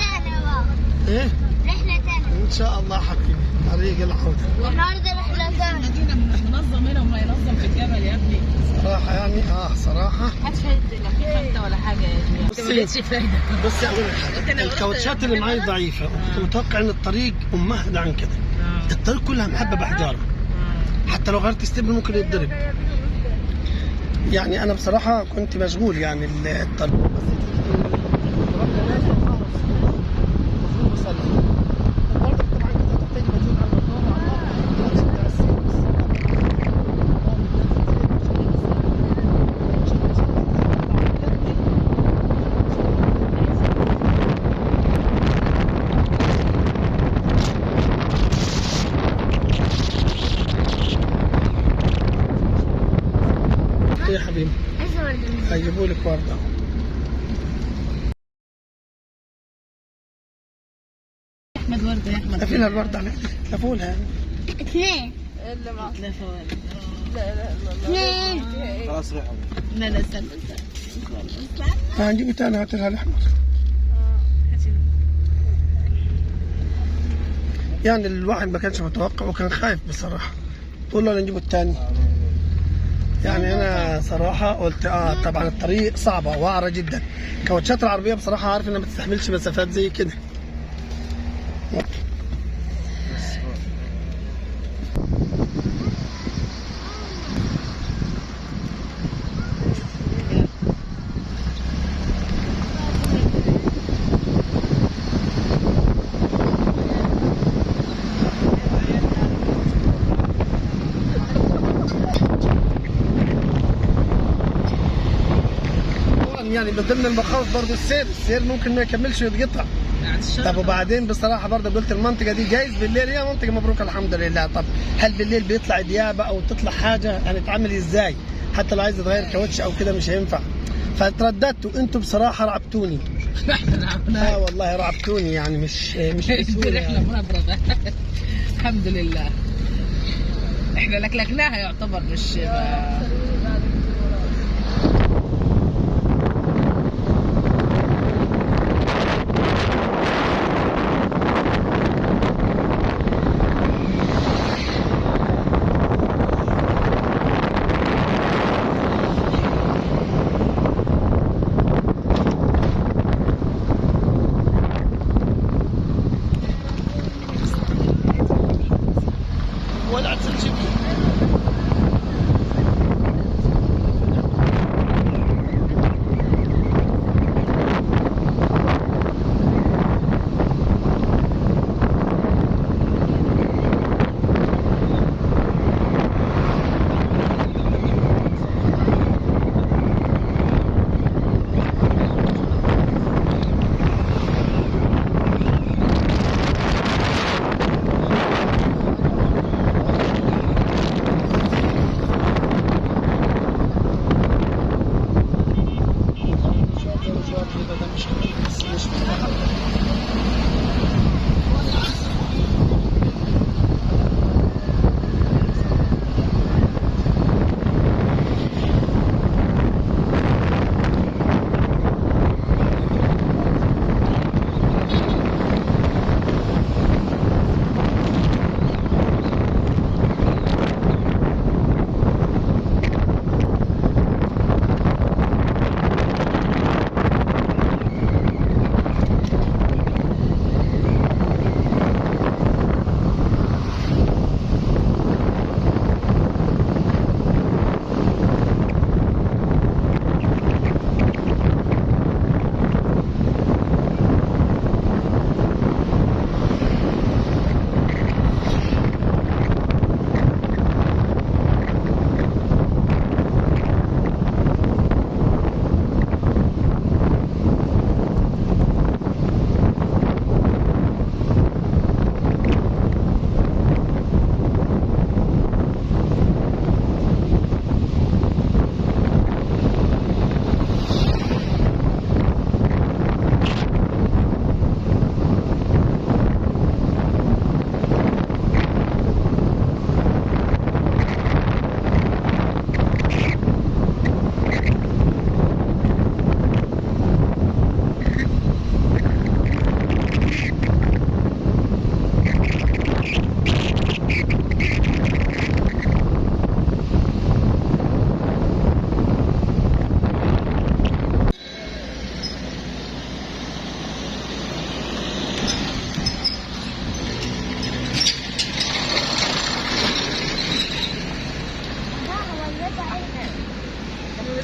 إيه؟ رحلة تانية إن شاء الله حبيبي طريق العودة. النهارده رحلة تانية. المدينة منظم هنا وما ينظم في الجبل يا ابني. صراحة يعني صراحة محدش لا في حتة ولا حاجة يا جماعة. بصي. ما لقيتش فايدة. بس أقول لك حاجة، الكاوتشات اللي معي ضعيفة، كنت متوقع إن الطريق أمهد عن كده. الطريق كلها محبة بحجارة، حتى لو غيرت ستيب ممكن يتضرب. يعني أنا بصراحة كنت مشغول يعني الطريق. يا حبيبي هيجيبوا لك وردة. احمد وردة يا احمد. لفينا الوردة عليك، لفوا لها. اثنين. لا فوالد. اثنين. خلاص روحوا. لا لا استنى. هنجيبه تاني، هات لها الأحمر. يعني الواحد ما كانش متوقع وكان خايف بصراحة، تقول له نجيبه التاني. يعني أنا صراحة قلت طبعا الطريق صعبة وعرة جدا. كاوتشات العربية بصراحة عارف إنها ما تستحملش مسافات زي كده. يعني من ضمن المخاوف برضه السير ممكن ما يكملش ويتقطع. طب وبعدين بصراحه برضه قلت المنطقه دي جايز بالليل هي منطقه مبروكه الحمد لله. طب هل بالليل بيطلع ديابه او تطلع حاجه هنتعامل ازاي؟ حتى لو عايز تغير كاوتش او كده مش هينفع. فترددت وانتم بصراحه رعبتوني. والله رعبتوني يعني مش بسهوله احنا مبرده. الحمد لله احنا لكلكناها يعتبر مش ولا تسلشي فيه.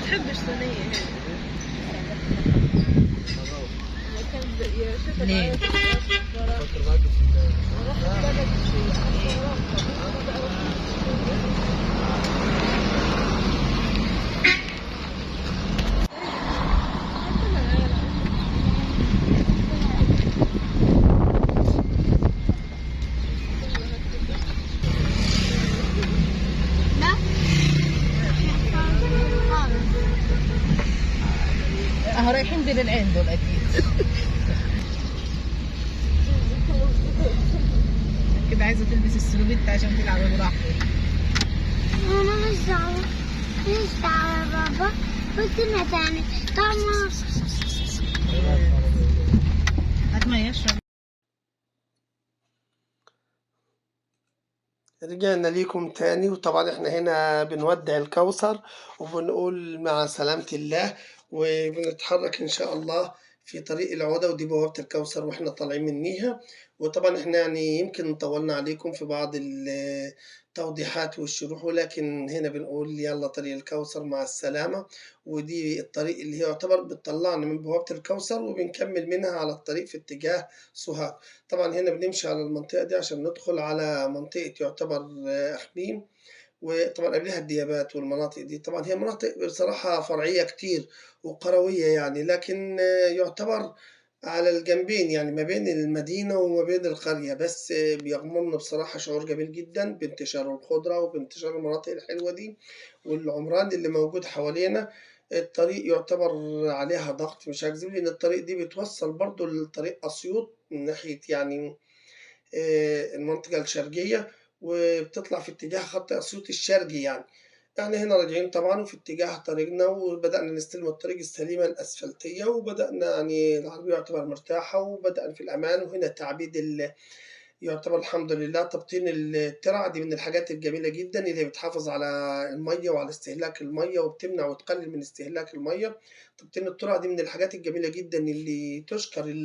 بتحبش ثانية ليه؟ فكر معاك اهو رايحين بين العين دول اكيد. كده عايزه تلبس السلوبيت عشان تلعب براحتك. أنا مش دعوة يا بابا، قلتلنا تاني طعمه. هات ما يشرب. رجعنا ليكم تاني، وطبعا احنا هنا بنودع الكوثر وبنقول مع سلامة الله، وبنتحرك ان شاء الله في طريق العودة، ودي بوابة الكوثر واحنا طالعين منيها. وطبعا احنا يعني يمكن طولنا عليكم في بعض التوضيحات والشروح، ولكن هنا بنقول يلا طريق الكوثر مع السلامة. ودي الطريق اللي هي يعتبر بتطلعنا من بوابة الكوثر، وبنكمل منها على الطريق في اتجاه سوهاج. طبعا هنا بنمشي على المنطقة دي عشان ندخل على منطقة يعتبر أخميم، وطبعا قبلها الديابات. والمناطق دي طبعا هي مناطق بصراحة فرعية كتير وقروية يعني، لكن يعتبر على الجنبين يعني ما بين المدينة وما بين القرية، بس بيغمرنا بصراحة شعور جميل جدا بانتشار الخضرة وبانتشار المناطق الحلوة دي والعمران اللي موجود حوالينا. الطريق يعتبر عليها ضغط مش هكذب، لأن الطريق دي بتوصل برضو لطريق أسيوط من ناحية يعني المنطقة الشرقية، وبتطلع في اتجاه خط أسيوط الشرقي يعني. احنا هنا راجعين طبعا وفي اتجاه طريقنا، وبدأنا نستلم الطريق السليمة الأسفلتية، وبدأنا يعني العربية يعتبر مرتاحة وبدأنا في الأمان. وهنا تعبيد يعتبر الحمد لله تبطين الترع دي من الحاجات الجميلة جدا اللي بتحافظ على المية وعلى استهلاك المية، وبتمنع وتقلل من استهلاك المية. تبطين الترع دي من الحاجات الجميلة جدا اللي تشكر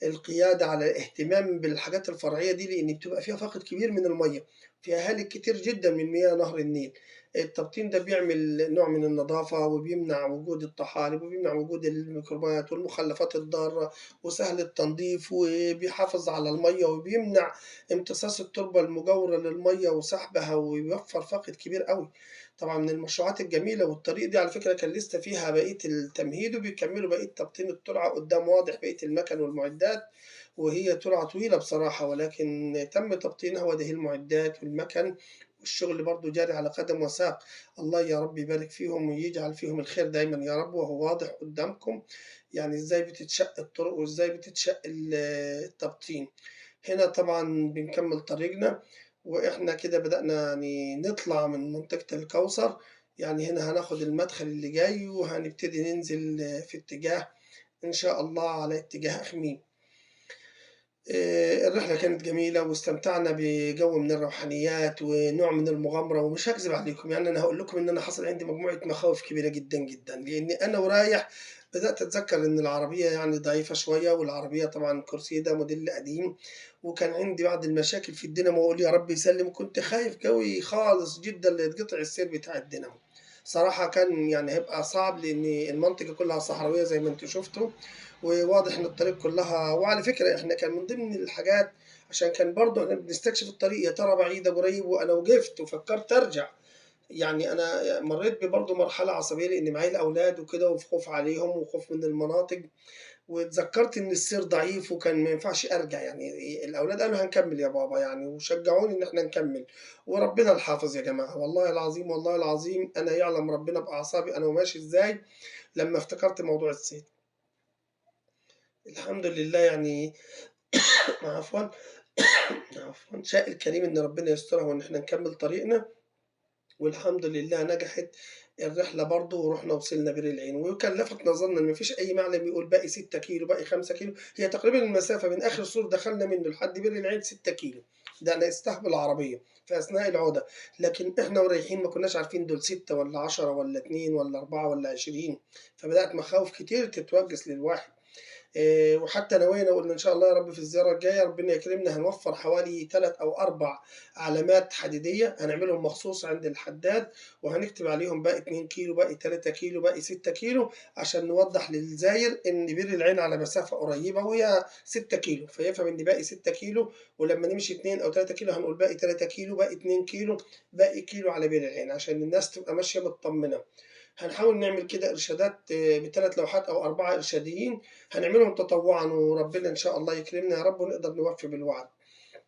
القيادة على الاهتمام بالحاجات الفرعية دي، لأن بتبقى فيها فقد كبير من المية، فيها هالك كتير جدا من مياه نهر النيل. التبطين ده بيعمل نوع من النظافة، وبيمنع وجود الطحالب، وبيمنع وجود الميكروبات والمخلفات الضارة، وسهل التنظيف، وبيحافظ على المية، وبيمنع امتصاص التربة المجاورة للمية وسحبها، ويوفر فقد كبير قوي. طبعا من المشروعات الجميلة. والطريق دي على فكرة كان لسه فيها بقية التمهيد، وبيكملوا بقية تبطين الترعة قدام واضح بقية المكن والمعدات، وهي ترعة طويلة بصراحة، ولكن تم تبطينها وده المعدات والمكن، والشغل برضو جاري على قدم وساق. الله يا رب يبارك فيهم ويجعل فيهم الخير دايما يا رب. وهو واضح قدامكم يعني ازاي بتتشق الطرق وازاي بتتشق التبطين. هنا طبعا بنكمل طريقنا، واحنا كده بدأنا يعني نطلع من منطقة الكوثر. يعني هنا هناخد المدخل اللي جاي وهنبتدي ننزل في اتجاه ان شاء الله على اتجاه أخميم. الرحلة كانت جميلة واستمتعنا بجو من الروحانيات ونوع من المغامرة. ومش هكذب عليكم يعني أنا هقول لكم إن أنا حصل عندي مجموعة مخاوف كبيرة جدا جدا، لأني أنا ورايح بدأت أتذكر إن العربية يعني ضعيفة شوية، والعربية طبعا كرسي ده موديل قديم، وكان عندي بعض المشاكل في الدينامو، وأقول يا رب يسلم. كنت خايف قوي خالص جدا ليتقطع السير بتاع الدينامو. صراحة كان يعني هيبقى صعب، لأن المنطقة كلها صحراوية زي ما انتم شفتوا، وواضح ان الطريق كلها. وعلى فكرة احنا كان من ضمن الحاجات عشان كان برضه احنا بنستكشف الطريق يا ترى بعيدة قريب، وانا وقفت وفكرت ارجع. يعني انا مريت برضه مرحلة عصبية لان معي الاولاد وكده، وخوف عليهم وخوف من المناطق، واتذكرت ان السير ضعيف وكان ما ينفعش ارجع. يعني الاولاد قالوا هنكمل يا بابا يعني، وشجعوني ان احنا نكمل. وربنا الحافظ يا جماعة، والله العظيم والله العظيم انا يعلم ربنا باعصابي انا وماشي ازاي لما افتكرت موضوع السير. الحمد لله يعني. عفوا عفوا شاء الكريم ان ربنا يسترها وان احنا نكمل طريقنا، والحمد لله نجحت الرحلة برضه، ورحنا وصلنا بير العين. وكان لفت نظرنا ان مفيش اي معلم يقول باقي 6 كيلو باقي 5 كيلو. هي تقريبا المسافة من اخر سور دخلنا منه لحد بير العين 6 كيلو، ده انا استهبل العربية في اثناء العودة. لكن احنا ورايحين ما كناش عارفين دول 6 ولا 10 ولا 2 ولا 4 ولا 20، فبدأت مخاوف كتير تتوجس للواحد. وحتى نوينا وقلنا إن شاء الله يا رب في الزيارة الجاية ربنا يكرمنا هنوفر حوالي 3 أو 4 علامات حديدية هنعملهم مخصوص عند الحداد، وهنكتب عليهم باقي 2 كيلو باقي 3 كيلو باقي 6 كيلو عشان نوضح للزاير إن بير العين على مسافة قريبة وهي 6 كيلو، فيفهم إن باقي 6 كيلو، ولما نمشي 2 أو 3 كيلو هنقول باقي 3 كيلو باقي 2 كيلو باقي كيلو على بير العين عشان الناس تبقى ماشية مطمنة. هنحاول نعمل كده إرشادات ب3 لوحات أو 4 إرشاديين هنعملهم تطوعا، وربنا إن شاء الله يكرمنا يا رب ونقدر نوفي بالوعد.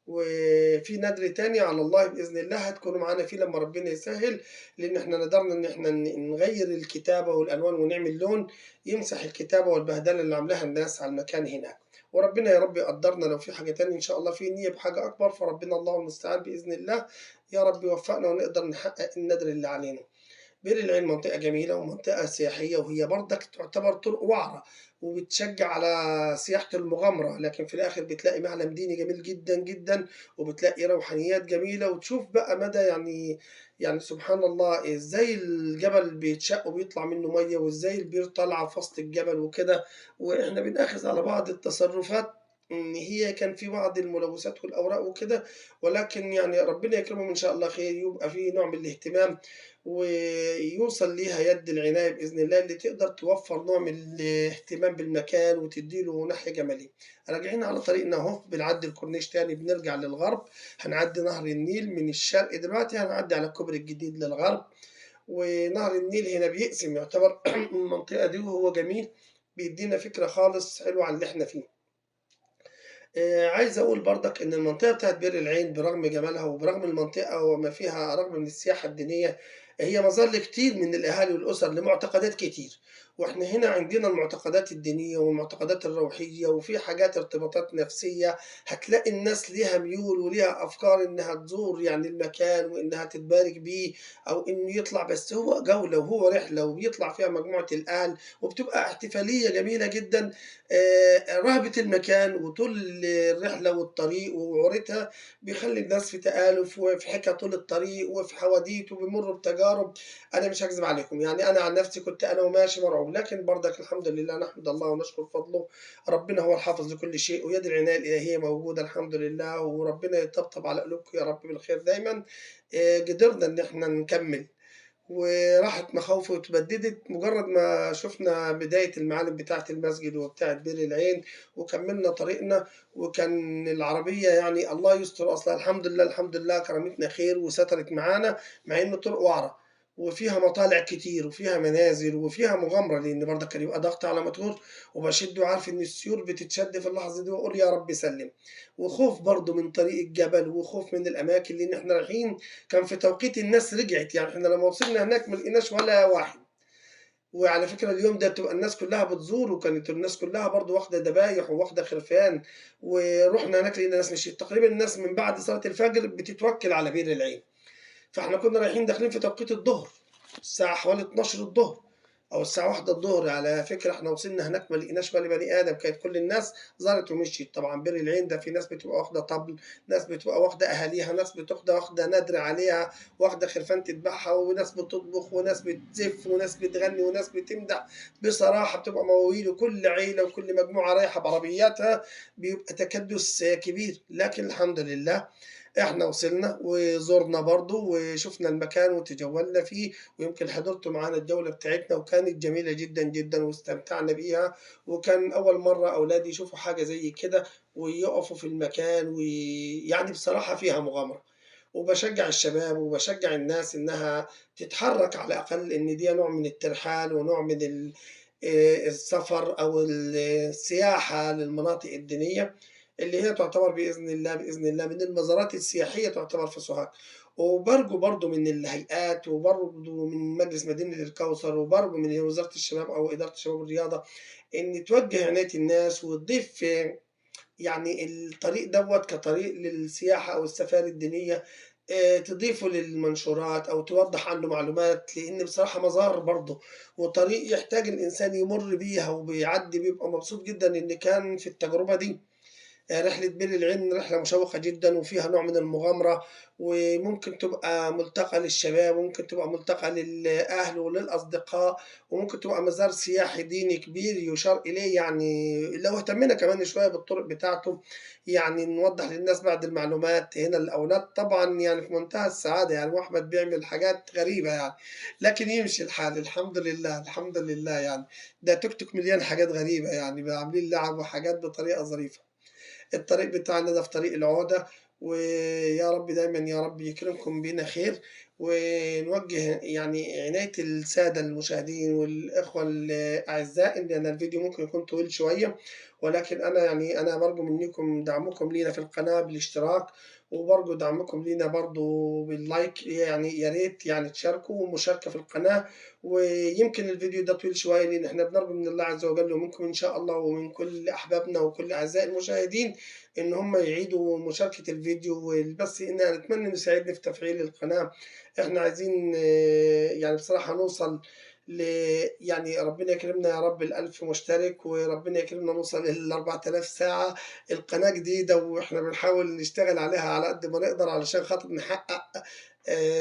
وفي ندر تاني على الله بإذن الله هتكونوا معانا فيه لما ربنا يسهل، لأن احنا قدرنا إن احنا نغير الكتابة والألوان ونعمل لون يمسح الكتابة والبهدلة اللي عاملاها الناس على المكان هناك. وربنا يا رب يقدرنا لو في حاجة تانية إن شاء الله في نية بحاجة أكبر، فربنا الله المستعان بإذن الله يا رب يوفقنا ونقدر نحقق الندر اللي علينا. بير العين منطقة جميلة ومنطقة سياحية، وهي برضك تعتبر طرق وعرة وبتشجع على سياحة المغامرة، لكن في الآخر بتلاقي معلم ديني جميل جدا جدا، وبتلاقي روحانيات جميلة، وتشوف بقى مدى يعني سبحان الله ازاي الجبل بيتشق وبيطلع منه مية، وازاي البير طالعة في وسط الجبل وكده. واحنا بنأخذ على بعض التصرفات ان هي كان في بعض الملوثات والاوراق وكده، ولكن يعني ربنا يكرمهم ان شاء الله خير، يبقى في نوع من الاهتمام ويوصل ليها يد العناية بإذن الله اللي تقدر توفر نوع من الاهتمام بالمكان وتديله ناحية جمالية. راجعين على طريقنا اهو بنعدي الكورنيش تاني بنرجع للغرب، هنعدي نهر النيل من الشرق دلوقتي هنعدي على الكوبري الجديد للغرب. ونهر النيل هنا بيقسم يعتبر المنطقة دي، وهو جميل بيدينا فكرة خالص حلوة عن اللي احنا فيه. عايز أقول برضك إن المنطقة بتاعت بير العين برغم جمالها وبرغم المنطقة وما فيها رغم من السياحة الدينية هي مظل كتير من الأهالي والأسر لمعتقدات كتير، وإحنا هنا عندنا المعتقدات الدينية والمعتقدات الروحية، وفي حاجات ارتباطات نفسية هتلاقي الناس ليها ميول وليها أفكار إنها تزور يعني المكان وإنها تتبارك بيه، أو إنه يطلع بس هو جولة وهو رحلة وبيطلع فيها مجموعة الأهل وبتبقى احتفالية جميلة جدا. رهبة المكان وطول الرحلة والطريق ووعورتها بيخلي الناس في تآلف وفي حكى طول الطريق وفي حواديت وبيمروا بتجارب. أنا مش هكذب عليكم يعني أنا عن نفسي كنت أنا وماشي مرعوب، لكن برضك الحمد لله نحمد الله ونشكر فضله، ربنا هو الحافظ لكل شيء ويد العناية الإلهية موجودة الحمد لله، وربنا يطبطب على قلوبكم يا رب بالخير دايما. قدرنا إن احنا نكمل وراحت مخاوفي واتبددت مجرد ما شفنا بداية المعالم بتاعة المسجد وبتاعة بير العين، وكملنا طريقنا. وكان العربية يعني الله يستر أصلا الحمد لله الحمد لله كرمتنا خير وسترت معانا، مع إنه طرق وعرة وفيها مطالع كتير وفيها منازل وفيها مغامرة، لأن برضه كان يبقى ضغط على موتور وبشد وعارف إن السيول بتتشد في اللحظة دي وأقول يا رب سلم، وخوف برضه من طريق الجبل وخوف من الأماكن لأن إحنا رايحين كان في توقيت الناس رجعت، يعني إحنا لما وصلنا هناك ما لقيناش ولا واحد. وعلى فكرة اليوم ده تبقى الناس كلها بتزور، وكانت الناس كلها برضه واخدة ذبايح وواخدة خرفان، ورحنا هناك لقينا ناس مشيت تقريبا الناس من بعد صلاة الفجر بتتوكل على بير العين. فاحنا كنا رايحين داخلين في توقيت الظهر الساعة حوالي 12 الظهر أو الساعة 1 الظهر، على فكرة احنا وصلنا هناك ما لقيناش ولا بني آدم، كانت كل الناس زارت ومشيت. طبعا بير العين ده في ناس بتبقى واخدة طبل، ناس بتبقى واخدة أهاليها، ناس بتبقى واخدة ندر عليها واخدة خرفان تذبحها، وناس بتطبخ وناس بتزف وناس بتغني وناس بتمدح. بصراحة بتبقى مواويل وكل عيلة وكل مجموعة رايحة بعربياتها، بيبقى تكدس كبير. لكن الحمد لله احنا وصلنا وزورنا برضو وشفنا المكان وتجولنا فيه، ويمكن حضرتوا معانا الجولة بتاعتنا وكانت جميلة جدا جدا واستمتعنا بيها، وكان أول مرة أولادي يشوفوا حاجة زي كده ويقفوا في المكان، ويعني بصراحة فيها مغامرة. وبشجع الشباب وبشجع الناس إنها تتحرك على الأقل، إن دي نوع من الترحال ونوع من السفر أو السياحة للمناطق الدينية اللي هي تعتبر بإذن الله من المزارات السياحية تعتبر في سوهاج. وبرجو برضو من الهيئات وبرضو من مجلس مدينة الكوثر وبرضو من وزارة الشباب أو إدارة الشباب والرياضة إن توجه عناية الناس وتضيف يعني الطريق دوت كطريق للسياحة أو السفاري الدينية، تضيفه للمنشورات أو توضح عنه معلومات، لأن بصراحة مزار برضه وطريق يحتاج الإنسان يمر بيها وبيعدي بيبقى مبسوط جدا إن كان في التجربة دي. رحلة بير العين رحلة مشوقة جدا وفيها نوع من المغامرة، وممكن تبقى ملتقى للشباب وممكن تبقى ملتقى للأهل وللأصدقاء، وممكن تبقى مزار سياحي ديني كبير يشار إليه. يعني لو اهتمينا كمان شوية بالطرق بتاعته يعني نوضح للناس بعض المعلومات هنا. الأولاد طبعا يعني في منتهى السعادة، يعني أحمد بيعمل حاجات غريبة يعني، لكن يمشي الحال الحمد لله الحمد لله. يعني ده توك توك مليان حاجات غريبة، يعني عاملين لعب وحاجات بطريقة ظريفة. الطريق بتاعنا ده في طريق العودة، ويا رب دايما يا رب يكرمكم بينا خير. ونوجه يعني عناية السادة المشاهدين والإخوة الأعزاء إن أنا الفيديو ممكن يكون طويل شوية، ولكن أنا يعني أنا برجو منكم دعمكم لينا في القناة بالاشتراك، وبرجو دعمكم لينا برضو باللايك. يعني يا ريت يعني تشاركوا ومشاركة في القناة. ويمكن الفيديو ده طويل شوية لأن إحنا بنرجو من الله عز وجل ومنكم إن شاء الله ومن كل أحبابنا وكل أعزائي المشاهدين إن هم يعيدوا مشاركة الفيديو. بس إن نتمنى نساعدنا في تفعيل القناة. إحنا عايزين يعني بصراحة نوصل ل يعني ربنا يكرمنا يا رب ال1000 مشترك، وربنا يكرمنا نوصل ل4000 ساعة. القناة جديدة وإحنا بنحاول نشتغل عليها على قد ما نقدر علشان خاطر نحقق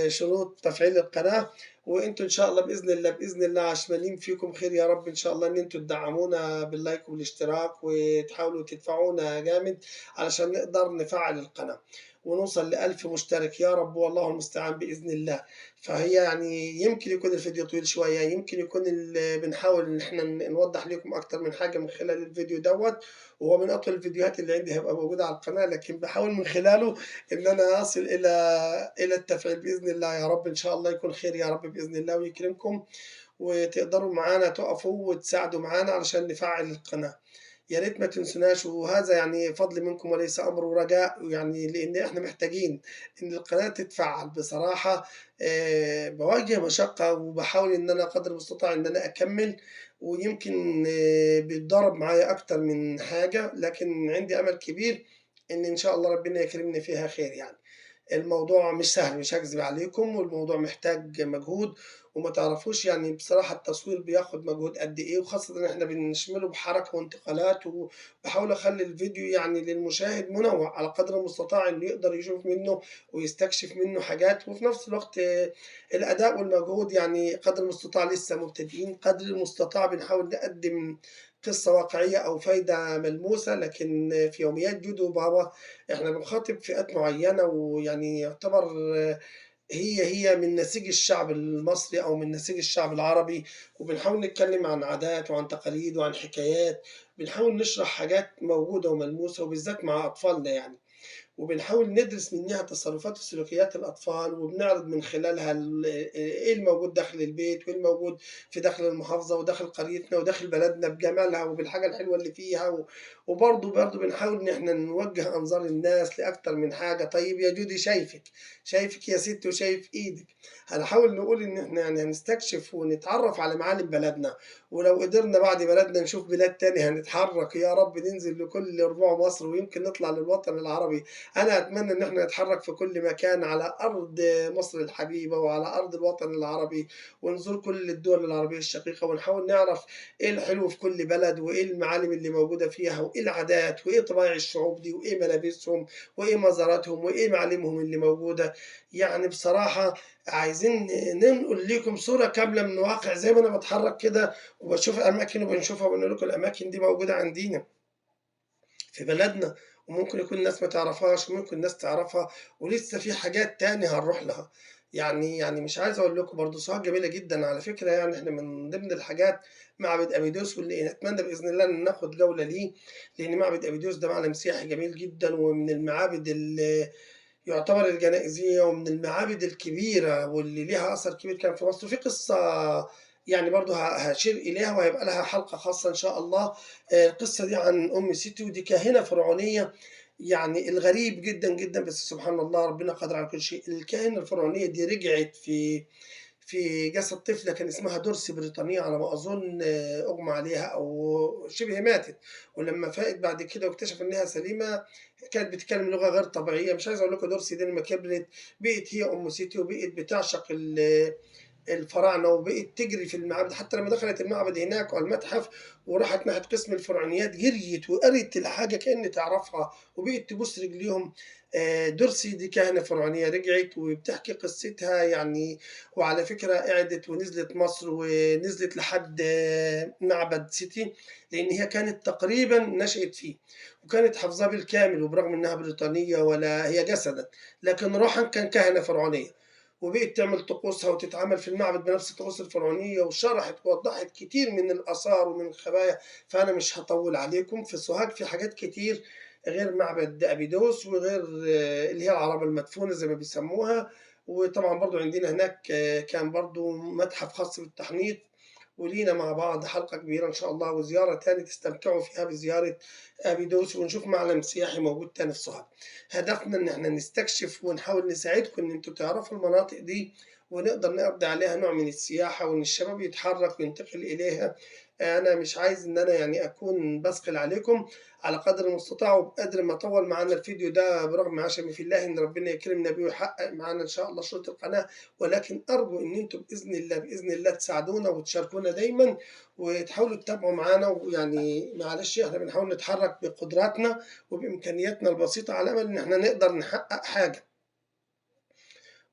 شروط تفعيل القناة. وانتوا ان شاء الله باذن الله باذن الله عشمانين فيكم خير يا رب ان شاء الله ان انتوا تدعمونا باللايك والاشتراك وتحاولوا تدفعونا جامد علشان نقدر نفعل القناة ونوصل ل1000 مشترك يا رب، والله المستعان بإذن الله. فهي يعني يمكن يكون الفيديو طويل شوية، يمكن يكون بنحاول إن إحنا نوضح لكم أكتر من حاجة من خلال الفيديو دوت، وهو من أطول الفيديوهات اللي عندي هيبقى موجودة على القناة، لكن بحاول من خلاله إن أنا أصل إلى التفعيل بإذن الله يا رب. إن شاء الله يكون خير يا رب بإذن الله ويكرمكم وتقدروا معانا تقفوا وتساعدوا معانا علشان نفعل القناة. يا ريت ما تنسوناش، وهذا يعني فضل منكم وليس امر ورجاء، يعني لان احنا محتاجين ان القناه تتفعل بصراحه. بواجه مشقه وبحاول ان انا قدر المستطاع ان انا اكمل، ويمكن بيتضرب معايا اكتر من حاجه، لكن عندي امل كبير ان شاء الله ربنا يكرمني فيها خير. يعني الموضوع مش سهل مش هكذب عليكم، والموضوع محتاج مجهود وما تعرفوش يعني بصراحة التصوير بياخد مجهود قد ايه، وخاصة ان احنا بنشمله بحركة وانتقالات، وبحاول اخلي الفيديو يعني للمشاهد منوع على قدر المستطاع انه يقدر يشوف منه ويستكشف منه حاجات، وفي نفس الوقت الاداء والمجهود يعني قدر المستطاع لسه مبتدئين. قدر المستطاع بنحاول نقدم قصة واقعية أو فايدة ملموسة، لكن في يوميات جودو بابا إحنا بنخاطب فئات معينة، ويعني يعتبر هي من نسيج الشعب المصري أو من نسيج الشعب العربي، وبنحاول نتكلم عن عادات وعن تقاليد وعن حكايات، بنحاول نشرح حاجات موجودة وملموسة وبالذات مع أطفالنا يعني، وبنحاول ندرس منها تصرفات وسلوكيات الأطفال، وبنعرض من خلالها إيه الموجود داخل البيت وإيه الموجود في داخل المحافظة وداخل قريتنا وداخل بلدنا بجمالها وبالحاجة الحلوة اللي فيها. وبرضه بنحاول إن إحنا نوجه أنظار الناس لأكتر من حاجة. طيب يا جودي شايفك يا ست وشايف إيدك. هنحاول نقول إن إحنا يعني هنستكشف ونتعرف على معالم بلدنا، ولو قدرنا بعد بلدنا نشوف بلاد تاني هنتحرك يا رب ننزل لكل ربوع مصر ويمكن نطلع للوطن العربي. أنا أتمنى إن إحنا نتحرك في كل مكان على أرض مصر الحبيبة وعلى أرض الوطن العربي، ونزور كل الدول العربية الشقيقة، ونحاول نعرف إيه الحلو في كل بلد وإيه المعالم اللي موجودة فيها وإيه العادات وإيه طبايع الشعوب دي وإيه ملابسهم وإيه مزاراتهم وإيه معالمهم اللي موجودة. يعني بصراحة عايزين ننقل لكم صورة كاملة من الواقع، زي ما أنا بتحرك كده وبشوف أماكن وبنشوفها وبنقول لكم الأماكن دي موجودة عندنا في بلدنا، وممكن يكون الناس ما تعرفهاش وممكن الناس تعرفها، ولسه في حاجات تاني هنروح لها. يعني مش عايز اقول لكم برضه صور جميله جدا على فكره. يعني احنا من ضمن الحاجات معبد ابيدوس، واللي نتمنى باذن الله ان ناخد جوله ليه، لان معبد ابيدوس ده معلم سياحي جميل جدا، ومن المعابد اللي يعتبر الجنائزيه، ومن المعابد الكبيره واللي ليها اثر كبير كان في مصر. وفي قصه يعني برضه هشير إليها وهيبقى لها حلقة خاصة إن شاء الله. القصة دي عن أم سيتي، ودي كاهنة فرعونية. يعني الغريب جدا جدا بس سبحان الله ربنا قادر على كل شيء. الكاهنة الفرعونية دي رجعت في جسد طفلة كان اسمها دورسي بريطانية على ما أظن، أغمى عليها أو شبه ماتت، ولما فاقت بعد كده واكتشف إنها سليمة كانت بتتكلم لغة غير طبيعية. مش عايز أقول لكم دورسي دي لما كبرت بقت هي أم سيتي، وبقت بتعشق الفراعنة وبقت تجري في المعبد. حتى لما دخلت المعبد هناك على المتحف وراحت ناحية قسم الفرعونيات جريت وقريت الحاجة كأن تعرفها وبقت تبص رجليهم. درسي دي كاهنة فرعونية رجعت وبتحكي قصتها يعني. وعلى فكرة قعدت ونزلت مصر ونزلت لحد معبد سيتي، لأن هي كانت تقريبا نشأت فيه وكانت حافظاه بالكامل، وبرغم إنها بريطانية ولا هي جسدا لكن روحا كان كاهنة فرعونية. وبقت تعمل طقوسها وتتعامل في المعبد بنفس الطقوس الفرعونية، وشرحت ووضحت كتير من الآثار ومن الخبايا. فأنا مش هطول عليكم. في سوهاج في حاجات كتير غير معبد أبيدوس وغير اللي هي العربة المدفونة زي ما بيسموها. وطبعا برضو عندنا هناك كان برضو متحف خاص بالتحنيط. ولينا مع بعض حلقة كبيرة إن شاء الله وزيارة تاني تستمتعوا فيها بزيارة أبيدوس ونشوف معلم سياحي موجود تاني في سوهاج. هدفنا إن احنا نستكشف ونحاول نساعدكم إن انتوا تعرفوا المناطق دي ونقدر نقضي عليها نوع من السياحة وإن الشباب يتحرك وينتقل إليها. أنا مش عايز إن أنا يعني أكون بثقل عليكم على قدر المستطاع وبقدر ما طول معنا الفيديو ده، برغم عشمي في الله إن ربنا يكرمنا بيه ويحقق معنا إن شاء الله شروط القناة. ولكن أرجو إن أنتم بإذن الله تساعدونا وتشاركونا دايما وتحاولوا تتابعوا معانا. ويعني معلش إحنا بنحاول نتحرك بقدراتنا وبإمكانياتنا البسيطة على أمل إن إحنا نقدر نحقق حاجة.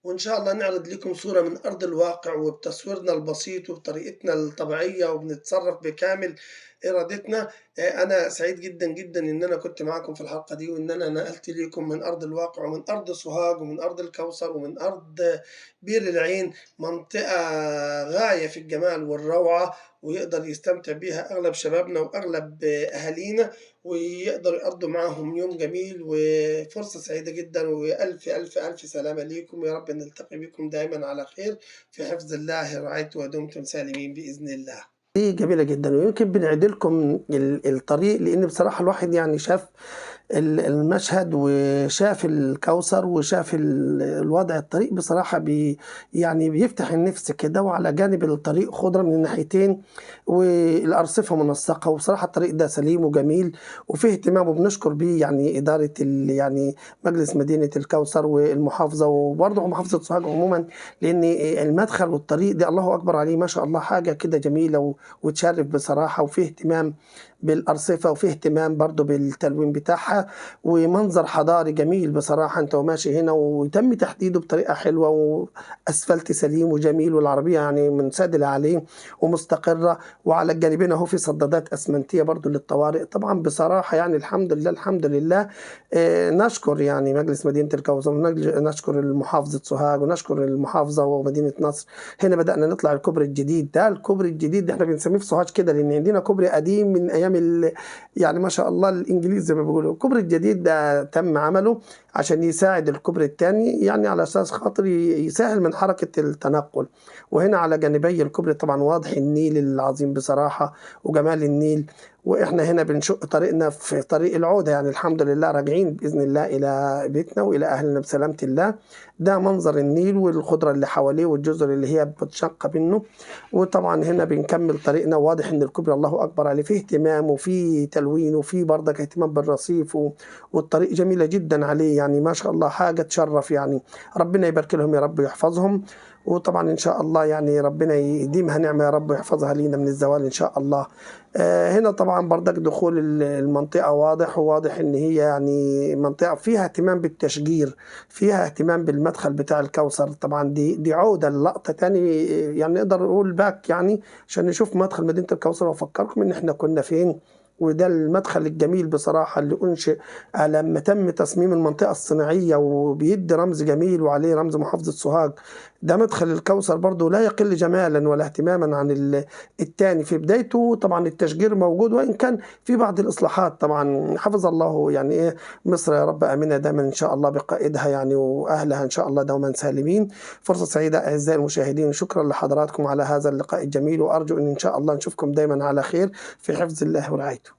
وإن شاء الله نعرض لكم صورة من أرض الواقع وبتصويرنا البسيط وبطريقتنا الطبيعية وبنتصرف بكامل إرادتنا. أنا سعيد جدا جدا إن أنا كنت معاكم في الحلقة دي وإن أنا نقلت لكم من أرض الواقع ومن أرض سوهاج ومن أرض الكوثر ومن أرض بير العين، منطقة غاية في الجمال والروعة ويقدر يستمتع بيها أغلب شبابنا وأغلب أهالينا ويقدر يقضوا معاهم يوم جميل وفرصة سعيدة جدا. وألف ألف ألف سلامة ليكم، يا رب نلتقي بكم دائما على خير في حفظ الله رعايته ودمتم سالمين بإذن الله. دي جميلة جدا ويمكن بنعيد لكم الطريق لأن بصراحة الواحد يعني شاف المشهد وشاف الكوثر وشاف الوضع. الطريق بصراحة يعني بيفتح النفس كده، وعلى جانب الطريق خضرة من الناحيتين والأرصفة منسقة، وبصراحة الطريق ده سليم وجميل وفيه اهتمام وبنشكر بيه يعني إدارة يعني مجلس مدينة الكوثر والمحافظة وبرضه محافظة سوهاج عموما، لأن المدخل والطريق ده الله أكبر عليه ما شاء الله حاجة كده جميلة وتشرف بصراحة، وفيه اهتمام بالأرصفة وفيه اهتمام برضه بالتلوين بتاعها ومنظر حضاري جميل بصراحة. انت وماشي هنا وتم تحديده بطريقة حلوة وأسفلت سليم وجميل والعربية يعني منسدلة عليه ومستقرة، وعلى الجانبين اهو في صدادات أسمنتية برضه للطوارئ. طبعا بصراحة يعني الحمد لله الحمد لله. نشكر يعني مجلس مدينة الكوثر ونشكر المحافظة سوهاج ونشكر المحافظة ومدينة نصر. هنا بدأنا نطلع الكوبري الجديد ده. الكوبري الجديد ده احنا بنسميه في سوهاج كده لأن عندنا كوبري قديم من أيام يعني ما شاء الله الإنجليز زي ما بيقولوا. الكوبري الجديد ده تم عمله عشان يساعد الكوبري الثاني يعني على أساس خاطر يسهل من حركة التنقل. وهنا على جانبي الكوبري طبعا واضح النيل العظيم بصراحة وجمال النيل. وإحنا هنا بنشق طريقنا في طريق العودة يعني الحمد لله راجعين بإذن الله إلى بيتنا وإلى أهلنا بسلامة الله. ده منظر النيل والخضرة اللي حواليه والجزر اللي هي بتشق منه. وطبعا هنا بنكمل طريقنا، واضح إن الكوبري الله أكبر عليه فيه اهتمام وفيه تلوين وفيه برضك اهتمام بالرصيف والطريق جميلة جدا عليه يعني ما شاء الله حاجة تشرف يعني. ربنا يبارك لهم يا رب ويحفظهم. وطبعا إن شاء الله يعني ربنا يديمها نعمة يا رب ويحفظها لينا من الزوال إن شاء الله. هنا طبعا بردك دخول المنطقة واضح إن هي يعني منطقة فيها اهتمام بالتشجير، فيها اهتمام بالمدخل بتاع الكوثر. طبعا دي عودة اللقطة تاني يعني نقدر نقول باك يعني عشان نشوف مدخل مدينة الكوثر وأفكركم إن إحنا كنا فين. وده المدخل الجميل بصراحة اللي أنشئ لما تم تصميم المنطقة الصناعية وبيدي رمز جميل وعليه رمز محافظة سوهاج. ده مدخل الكوثر برضو لا يقل جمالا ولا اهتماما عن التاني في بدايته. طبعا التشجير موجود وإن كان في بعض الإصلاحات. طبعا حفظ الله يعني إيه مصر يا رب أمنة دائما إن شاء الله بقائدها يعني وأهلها إن شاء الله دوما سالمين. فرصة سعيدة أعزائي المشاهدين وشكرا لحضراتكم على هذا اللقاء الجميل، وأرجو أن إن شاء الله نشوفكم دائما على خير في حفظ الله ورعايته.